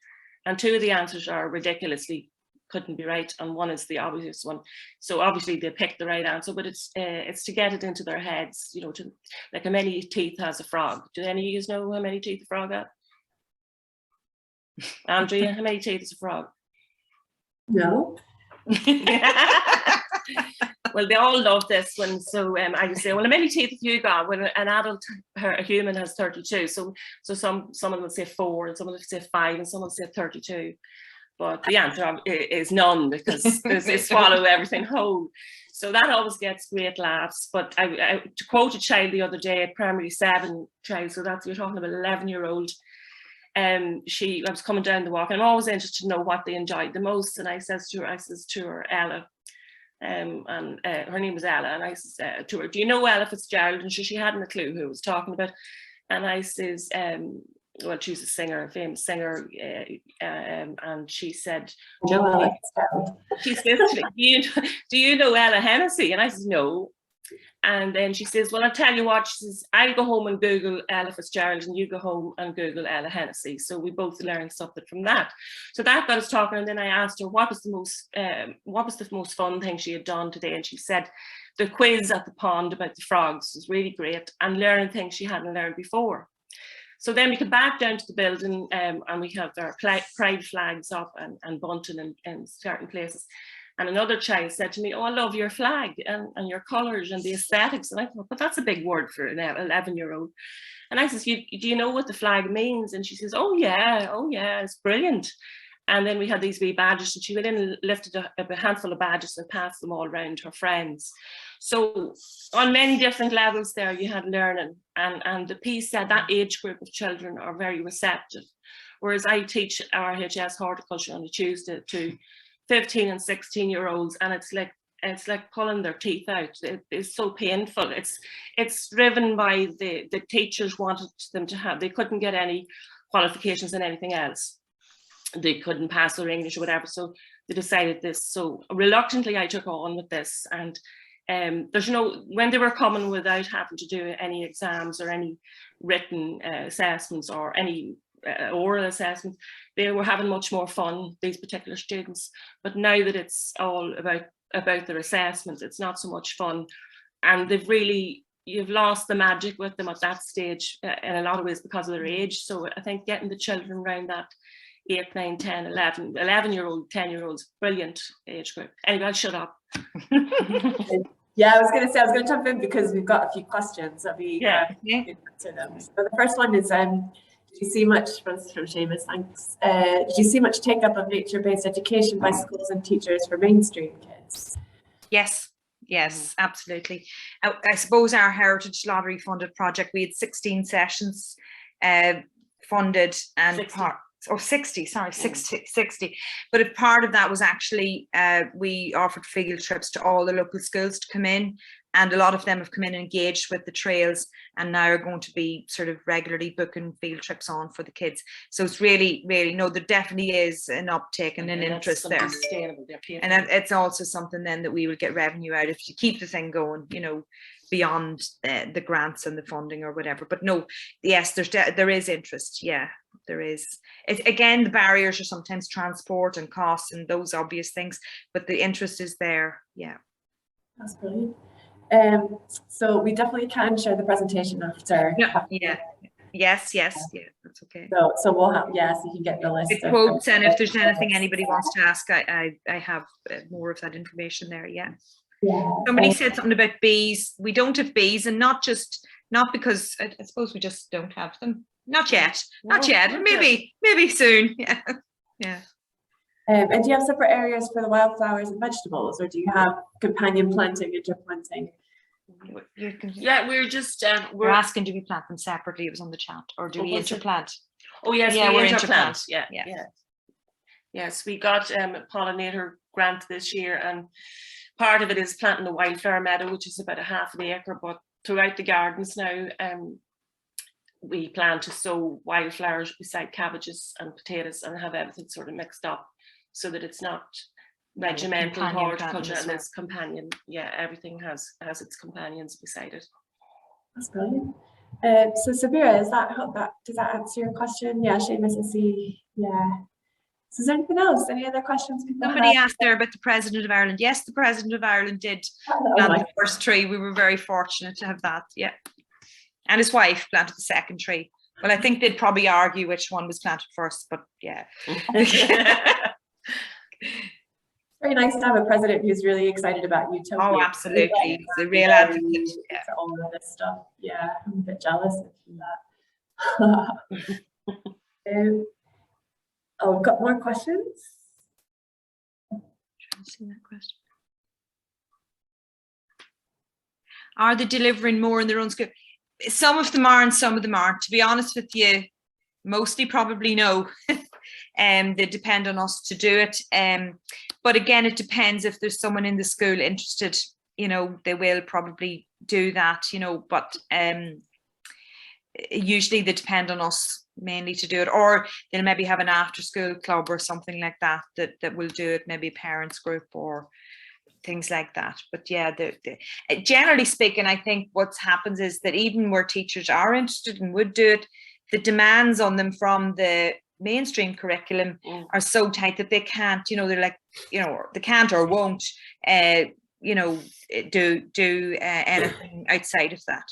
And 2 of the answers are ridiculously couldn't be right, and one is the obvious one. So obviously they picked the right answer, but it's to get it into their heads, you know, to like how many teeth has a frog? Do any of you know how many teeth a frog has? Andrea, how many teeth is a frog? No. Well, they all love this one. So I would say, well, how many teeth have you got? When an adult, a human has 32. So someone will say 4, and someone will say 5, and someone will say 32. But the answer is none, because they swallow everything whole. So that always gets great laughs. But I to quote a child the other day, a primary 7 child, so that's, you're talking about an 11-year-old. I was coming down the walk, and I'm always interested to know what they enjoyed the most. And I says to her, Ella, and her name was Ella, and I said to her, do you know Ella Fitzgerald? And she hadn't a clue who I was talking about. And I says, well, she's a singer, a famous singer, and she said, she says, do you know Ella Hennessy? And I says, no. And then she says, well, I'll tell you what, she says, I'll go home and Google Ella Fitzgerald, and you go home and Google Ella Hennessy. So we both learned something from that. So that got us talking, and then I asked her what was the most fun thing she had done today, and she said the quiz at the pond about the frogs was really great, and learning things she hadn't learned before. So then we come back down to the building, and we have our pride flags up and bunting in certain places. And another child said to me, oh, I love your flag and your colours and the aesthetics. And I thought, but that's a big word for an 11-year-old. And I says, do you know what the flag means? And she says, oh yeah, it's brilliant. And then we had these wee badges, and she went in and lifted a handful of badges and passed them all around her friends. So on many different levels there, you had learning. And the piece said that age group of children are very receptive. Whereas I teach RHS horticulture on a Tuesday to 15 and 16-year-olds, and it's like pulling their teeth out. It's so painful. It's driven by the teachers wanted them to have. They couldn't get any qualifications in anything else. They couldn't pass their English or whatever, so they decided this. So reluctantly, I took on with this, and there's when they were coming without having to do any exams or any written assessments or any oral assessments, they were having much more fun, these particular students. But now that it's all about their assessments, it's not so much fun, and you've lost the magic with them at that stage in a lot of ways because of their age. So I think getting the children around that 8, 9, 10, 11-year-old, 10-year-olds, brilliant age group. Anyway, I'll shut up. Yeah, I was going to jump in because we've got a few questions that we can answer them. So the first one is, did you see much, from Seamus, thanks. Did you see much take up of nature-based education by schools and teachers for mainstream kids? Yes, absolutely. I suppose our Heritage Lottery funded project, we had 16 sessions funded, and 60. 60. But a part of that was actually, we offered field trips to all the local schools to come in, and a lot of them have come in and engaged with the trails, and now are going to be sort of regularly booking field trips on for the kids. So it's really, there definitely is an uptake and an interest there. And it's also something then that we will get revenue out if you keep the thing going, beyond the grants and the funding or whatever. But no, yes, there is interest. Yeah, there is. Again, the barriers are sometimes transport and costs and those obvious things, but the interest is there. Yeah, that's brilliant. So we definitely can share the presentation after. Yes, that's okay. So we'll have, so you can get the list the quotes, and if there's anything anybody wants to ask, I have more of that information there. Yeah. Somebody said something about bees. We don't have bees, and not because I suppose we just don't have them. Not yet. Maybe soon. Yeah. And do you have separate areas for the wildflowers and vegetables, or do you have companion planting, interplanting? Yeah, we're just we're asking, do we plant them separately? It was on the chat, or do we interplant? Oh yes, we interplant. Yeah. Yes, we got a pollinator grant this year, and part of it is planting the wildflower meadow, which is about 1/2 acre. But throughout the gardens now, we plan to sow wildflowers beside cabbages and potatoes, and have everything sort of mixed up, so that it's not regimental horticulture and it's companion. Yeah, everything has its companions beside it. That's brilliant. So Sabira, does that answer your question? Yeah, Seamus, I see. Yeah. So is there anything else? Any other questions people Somebody have? asked there about the President of Ireland. Yes, the President of Ireland did Oh, plant my- the first tree. We were very fortunate to have that. Yeah. And his wife planted the second tree. Well, I think they'd probably argue which one was planted first, but yeah. Very nice to have a president who's really excited about utopia. Oh, absolutely. He's a real advocate. Yeah. For all of this stuff. Yeah, I'm a bit jealous of that. Oh, got more questions? See that question. Are they delivering more in their own school? Some of them are and some of them aren't. To be honest with you, mostly probably no. They depend on us to do it. But again, it depends if there's someone in the school interested, you know, they will probably do that, you know, but usually they depend on us mainly to do it, or they'll maybe have an after school club or something like that that will do it, maybe a parents group or things like that. But yeah, generally speaking, I think what happens is that even where teachers are interested and would do it, the demands on them from the mainstream curriculum are so tight that they can't, you know, they're like, you know, they can't or won't, you know, do anything outside of that.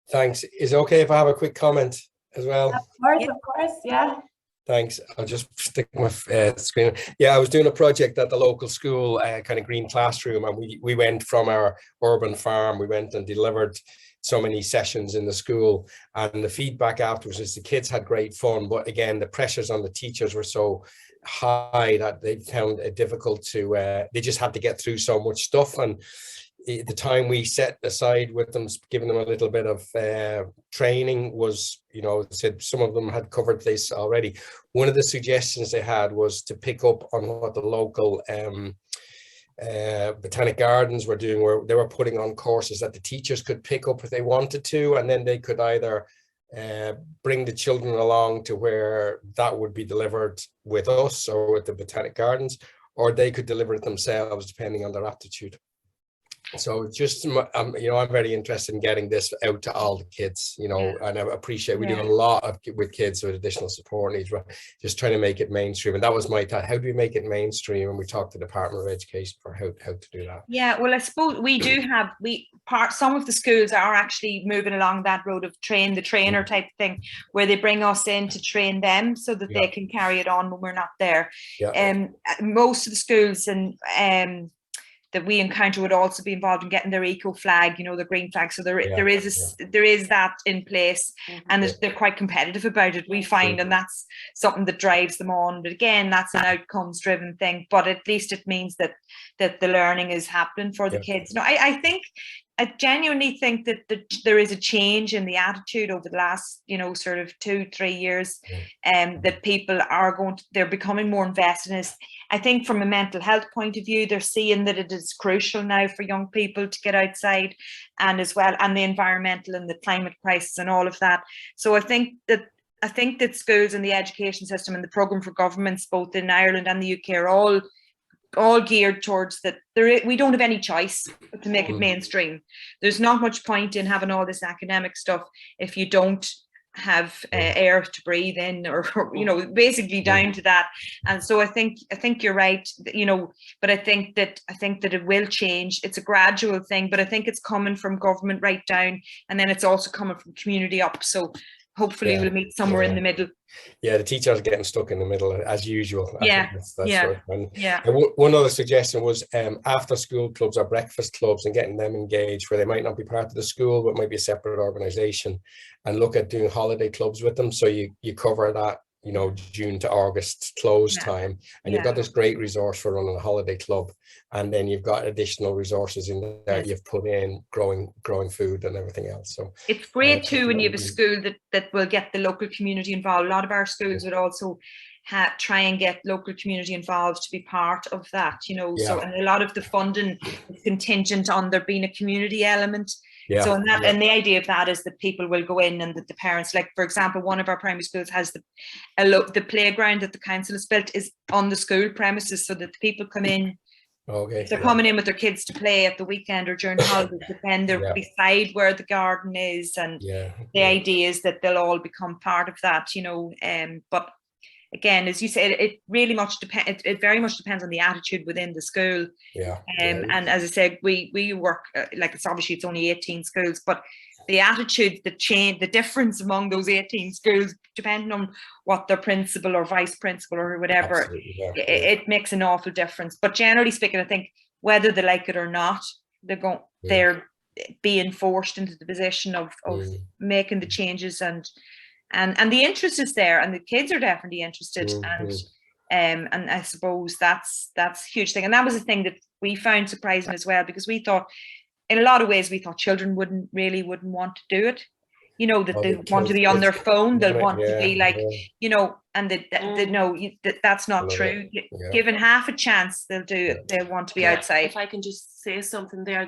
Thanks. Is it okay if I have a quick comment as well? Of course, yeah. Thanks. I'll just stick my screen. Yeah, I was doing a project at the local school, kind of green classroom, and we went from our urban farm. We went and delivered so many sessions in the school, and the feedback afterwards is the kids had great fun, but again, the pressures on the teachers were so high that they found it difficult to, they just had to get through so much stuff. And the time we set aside with them, giving them a little bit of training was, you know, said some of them had covered this already. One of the suggestions they had was to pick up on what the local botanic gardens were doing, where they were putting on courses that the teachers could pick up if they wanted to, and then they could either bring the children along to where that would be delivered with us or with the botanic gardens, or they could deliver it themselves depending on their aptitude. So just, you know, I'm very interested in getting this out to all the kids, you know, and I appreciate we do a lot with kids with additional support needs, just trying to make it mainstream. And that was my thought, how do we make it mainstream? And we talked to the Department of Education for how to do that. Yeah, well, I suppose we do have, some of the schools are actually moving along that road of train the trainer type thing, where they bring us in to train them so that they can carry it on when we're not there. Most of the schools and that we encounter would also be involved in getting their eco flag, you know, the green flag. So there is that in place, and they're quite competitive about it, we find, and that's something that drives them on. But again, that's an outcomes driven thing, but at least it means that the learning is happening for the kids. No, I genuinely think that there is a change in the attitude over the last, you know, sort of 2-3 years, that people are they're becoming more invested in this. I think from a mental health point of view, they're seeing that it is crucial now for young people to get outside, and as well, and the environmental and the climate crisis and all of that. So I think that schools and the education system and the programme for governments, both in Ireland and the UK, are all geared towards that. We don't have any choice but to make it mainstream. There's not much point in having all this academic stuff if you don't have air to breathe in, or you know, basically down to that. And so I think you're right, you know, but I think that it will change. It's a gradual thing, but I think it's coming from government right down, and then it's also coming from community up. So hopefully we'll meet somewhere in the middle. Yeah, the teachers are getting stuck in the middle as usual. That's Right. One other suggestion was after school clubs or breakfast clubs, and getting them engaged where they might not be part of the school but might be a separate organization, and look at doing holiday clubs with them. So you cover that, you know, June to August close time, and you've got this great resource for running a holiday club, and then you've got additional resources in there you've put in growing food and everything else. So it's great too when you have a school that will get the local community involved. A lot of our schools would also try and get local community involved to be part of that, you know. So, and a lot of the funding is contingent on there being a community element. So and the idea of that is that people will go in, and that the parents, like for example, one of our primary schools has the playground that the council has built is on the school premises, so that the people come in. If they're coming in with their kids to play at the weekend or during holidays, then they're beside where the garden is, and the idea is that they'll all become part of that, you know. But again, as you said, it really much depends. It very much depends on the attitude within the school. Yeah. And as I said, we work like it's only 18 schools, but the attitude, the change, the difference among those 18 schools, depending on what their principal or vice principal or whatever, it makes an awful difference. But generally speaking, I think whether they like it or not, they're being forced into the position of making the changes, and the interest is there, and the kids are definitely interested, and I suppose that's a huge thing. And that was the thing that we found surprising as well, because we thought, in a lot of ways, we thought children wouldn't want to do it. You know, that they want to be on their phone, they'll want to be like, you know, and they know that's not true. Given half a chance, they'll do it. They'll want to be outside. If I can just say something there,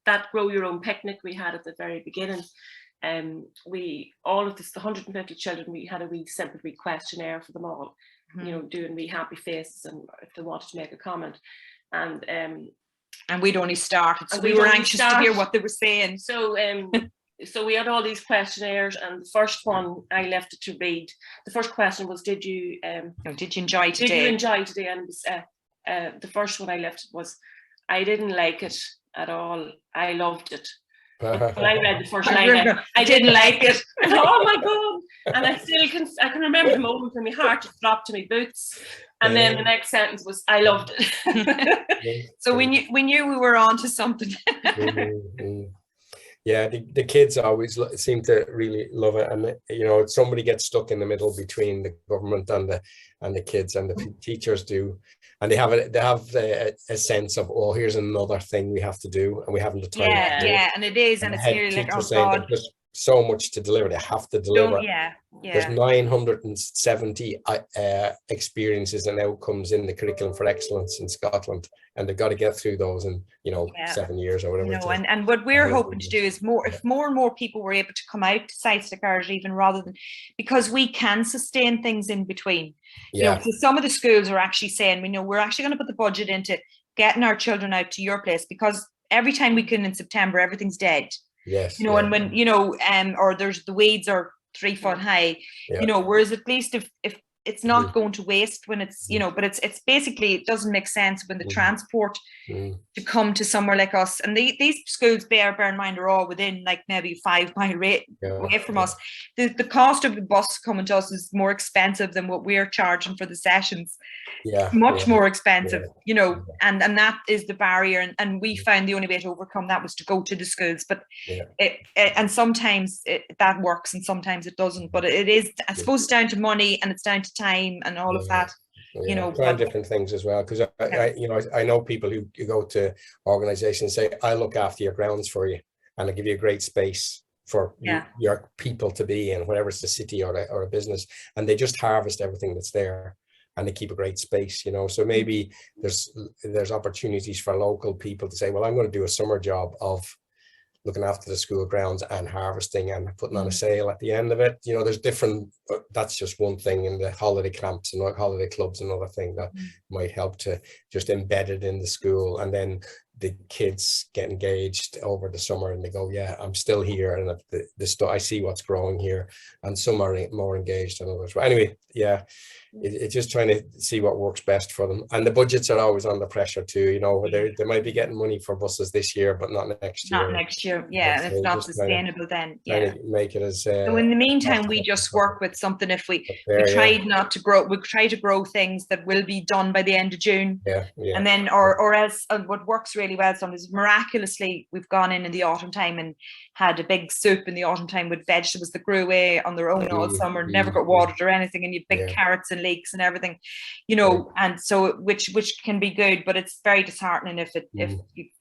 that Grow Your Own picnic we had at the very beginning, all of this, the 150 children, we had a wee simple questionnaire for them all, you know, doing wee happy faces, and if they wanted to make a comment, and we'd only started, so we were anxious to hear what they were saying. So so we had all these questionnaires, and the first one I left it to read. The first question was, did you enjoy today? Did you enjoy today? And it was, the first one I left was, I didn't like it at all. I loved it. When I read the first line, I didn't like it. I thought, oh my God! And I can remember the moment when my heart just dropped to my boots. And then the next sentence was, I loved it. So we knew we were on to something. Yeah, the kids always seem to really love it, and you know, somebody gets stuck in the middle between the government and the kids, and the teachers do, and they have a sense of, oh, here's another thing we have to do, and we haven't the time. Yeah, and it is, and it's nearly like, oh God, there's so much to deliver. They have to deliver. There's 970 experiences and outcomes in the curriculum for excellence in Scotland, and they've got to get through those in 7 years or whatever. You know, and what we're hoping to do is if more and more people were able to come out to sites like ours, even rather than, because we can sustain things in between. You know, so some of the schools are actually saying, we know we're actually going to put the budget into getting our children out to your place, because every time we can in September, everything's dead. Yes. You know, and when, you know, or there's the weeds are 3 foot high, you know, whereas at least if it's not going to waste when it's, you know, but it's basically, it doesn't make sense when the transport to come to somewhere like us, and these schools, bear in mind, are all within like maybe 5 mile rate away from us. The cost of the bus coming to us is more expensive than what we're charging for the sessions. Much more expensive, you know, and that is the barrier, and we found the only way to overcome that was to go to the schools, but and sometimes that works and sometimes it doesn't, but it is, I suppose, it's down to money, and it's down to time and all of that. You know, trying different things as well, because I know people who go to organizations and say, I look after your grounds for you, and I give you a great space for your people to be in, whatever it's the city or a business, and they just harvest everything that's there, and they keep a great space, you know. So maybe there's opportunities for local people to say, well, I'm going to do a summer job of looking after the school grounds and harvesting and putting on a sale at the end of it. You know, there's different, that's just one thing, in the holiday camps and holiday clubs, another thing that might help to just embed it in the school. And then the kids get engaged over the summer and they go, yeah, I'm still here, and I see what's growing here, and some are more engaged than others. But anyway, it's just trying to see what works best for them. And the budgets are always under pressure too, you know, they might be getting money for buses this year, but not next year. Not next year, and it's not sustainable then. Trying to make it as so in the meantime, we just work with something. If we tried not to grow, we try to grow things that will be done by the end of June. And then or else what works really well sometimes, miraculously, we've gone in the autumn time and had a big soup in the autumn time with vegetables that grew away on their own all summer, never got watered or anything, and you big carrots and leeks and everything, you know, and so which can be good, but it's very disheartening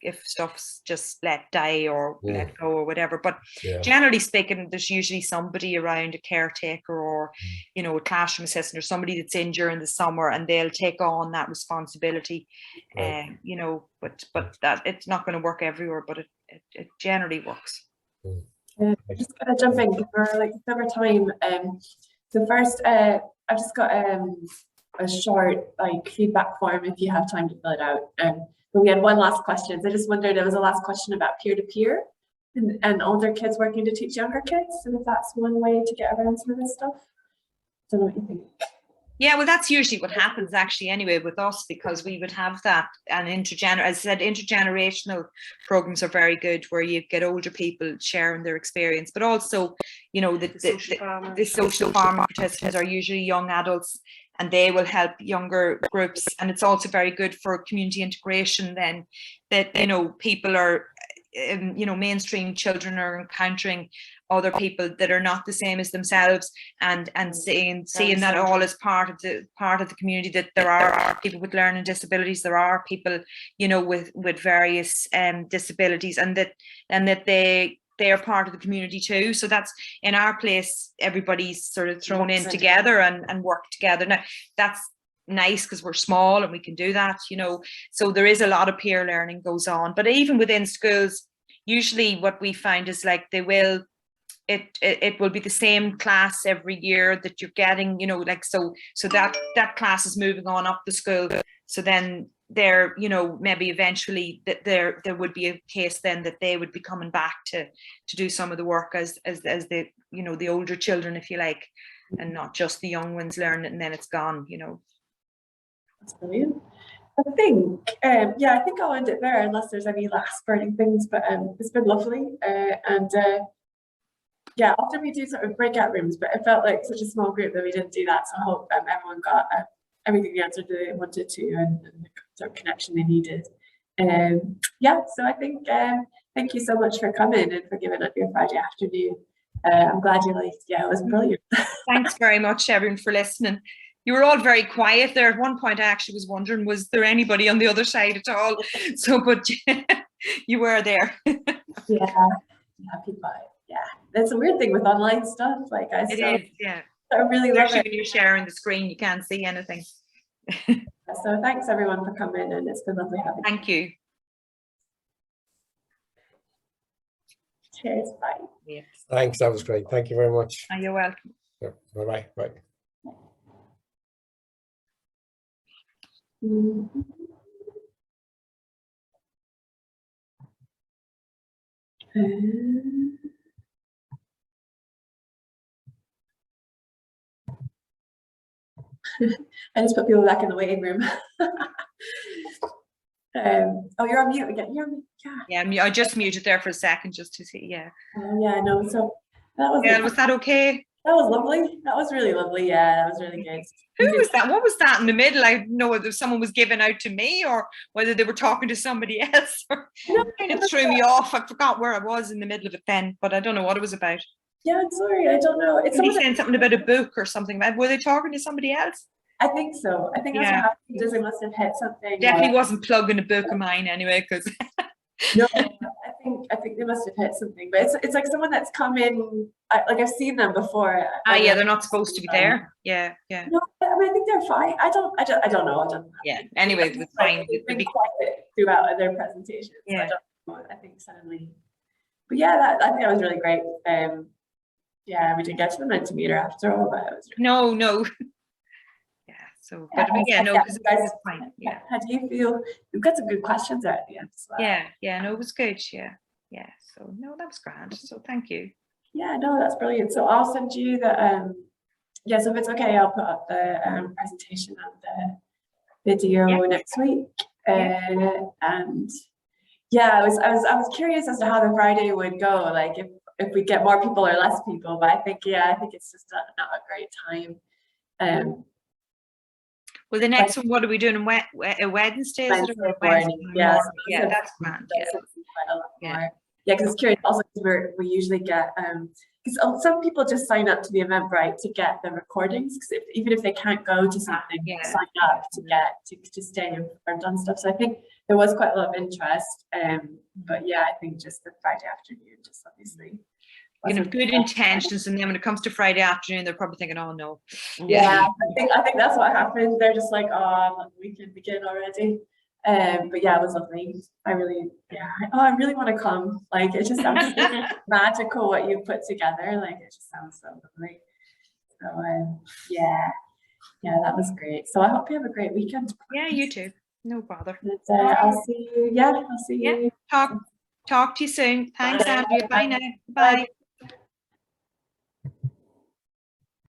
if stuff's just let die or let go or whatever. But generally speaking, there's usually somebody around, a caretaker or you know, a classroom assistant or somebody that's in during the summer, and they'll take on that responsibility. You know, but that it's not going to work everywhere, but it generally works. Just gonna jump in for like summertime. So first, I've just got a short like feedback form if you have time to fill it out. But we had one last question. So I just wondered, there was a last question about peer-to-peer and older kids working to teach younger kids, and if that's one way to get around some of this stuff. Don't know what you think. Yeah, well, that's usually what happens actually anyway with us, because we would have that, and as I said, intergenerational programs are very good, where you get older people sharing their experience, but also, you know, the social farming participants are usually young adults, and they will help younger groups. And it's also very good for community integration then, that, you know, people are, you know, mainstream children are encountering other people that are not the same as themselves, and seeing that all as part of the community, that there are people with learning disabilities, there are people, you know, with various disabilities, and that they are part of the community too. So that's, in our place, everybody's sort of thrown in together and work together. Now that's nice because we're small and we can do that, you know. So there is a lot of peer learning goes on. But even within schools, usually what we find is like it will be the same class every year that you're getting, you know, like so that class is moving on up the school. So then there, you know, maybe eventually that there would be a case then that they would be coming back to do some of the work as the, you know, the older children, if you like, and not just the young ones learn it and then it's gone, you know. That's brilliant. I think, I think I'll end it there unless there's any last burning things, but it's been lovely. Often we do sort of breakout rooms, but it felt like such a small group that we didn't do that. So I hope everyone got everything the answer they wanted to, and the sort of connection they needed. So I think, thank you so much for coming and for giving up your Friday afternoon. I'm glad you liked, it was brilliant. Thanks very much, everyone, for listening. You were all very quiet there. At one point, I actually was wondering, was there anybody on the other side at all? So, but you were there. Yeah, people. Yeah, that's a weird thing with online stuff. Like I really love it. When you're sharing the screen, you can't see anything. So thanks everyone for coming, and it's been lovely having you. Thank you. Cheers. Bye. Yes. Thanks. That was great. Thank you very much. You're welcome. Bye-bye. Bye. I just put people back in the waiting room. Oh, you're on mute again. You're on mute. Yeah, I just muted there for a second just to see. Yeah. No. So that was. Yeah, was that okay? That was lovely. That was really lovely. Yeah, that was really good. Who was that? What was that in the middle? I don't know whether someone was giving out to me or whether they were talking to somebody else. It threw me off. I forgot where I was in the middle of it then, but I don't know what it was about. Yeah, I'm sorry. I don't know. It's somebody saying something about a book or something. Were they talking to somebody else? I think so. I think that's what happened. They must have hit something. Definitely wasn't plugging a book of mine anyway, because. No, I think they must have hit something. But it's like someone that's come in. I've seen them before. They're not supposed to be there. Yeah. No, I mean, I think they're fine. I don't know. Yeah. Anyway, it was fine. They've been quiet throughout their presentations. Yeah. So I think suddenly. But yeah, I think that was really great. We didn't get to the Mentimeter after all, but it was. Really no. Yeah. So, but because it was fine. Yeah. How do you feel? We've got some good questions there at the end as well. Yeah. No, it was good. Yeah. So no, that was grand. So thank you. Yeah, no, that's brilliant. So I'll send you the so if it's okay, I'll put up the presentation and the video next week. I was curious as to how the Friday would go, like if we get more people or less people, but I think it's just not a great time. Well, the next one, what are we doing on Wednesday? Wednesday morning. Yeah, that's grand. Yeah, because it's curious also because we usually get because some people just sign up to the Eventbrite to get the recordings, because even if they can't go to something, sign up to stay informed on stuff. So I think there was quite a lot of interest. But yeah, I think just the Friday afternoon, just obviously. Good intentions, and then when it comes to Friday afternoon, they're probably thinking, "Oh no." Yeah, I think that's what happened. They're just like, "Oh, we can begin already." But yeah, it was lovely. I really want to come. Like, it just sounds magical what you put together. Like, it just sounds so lovely. So that was great. So I hope you have a great weekend. Yeah, you too. No bother. And, I'll see you. Yeah, I'll see you. Talk to you soon. Thanks, Andrea. Bye now. Bye.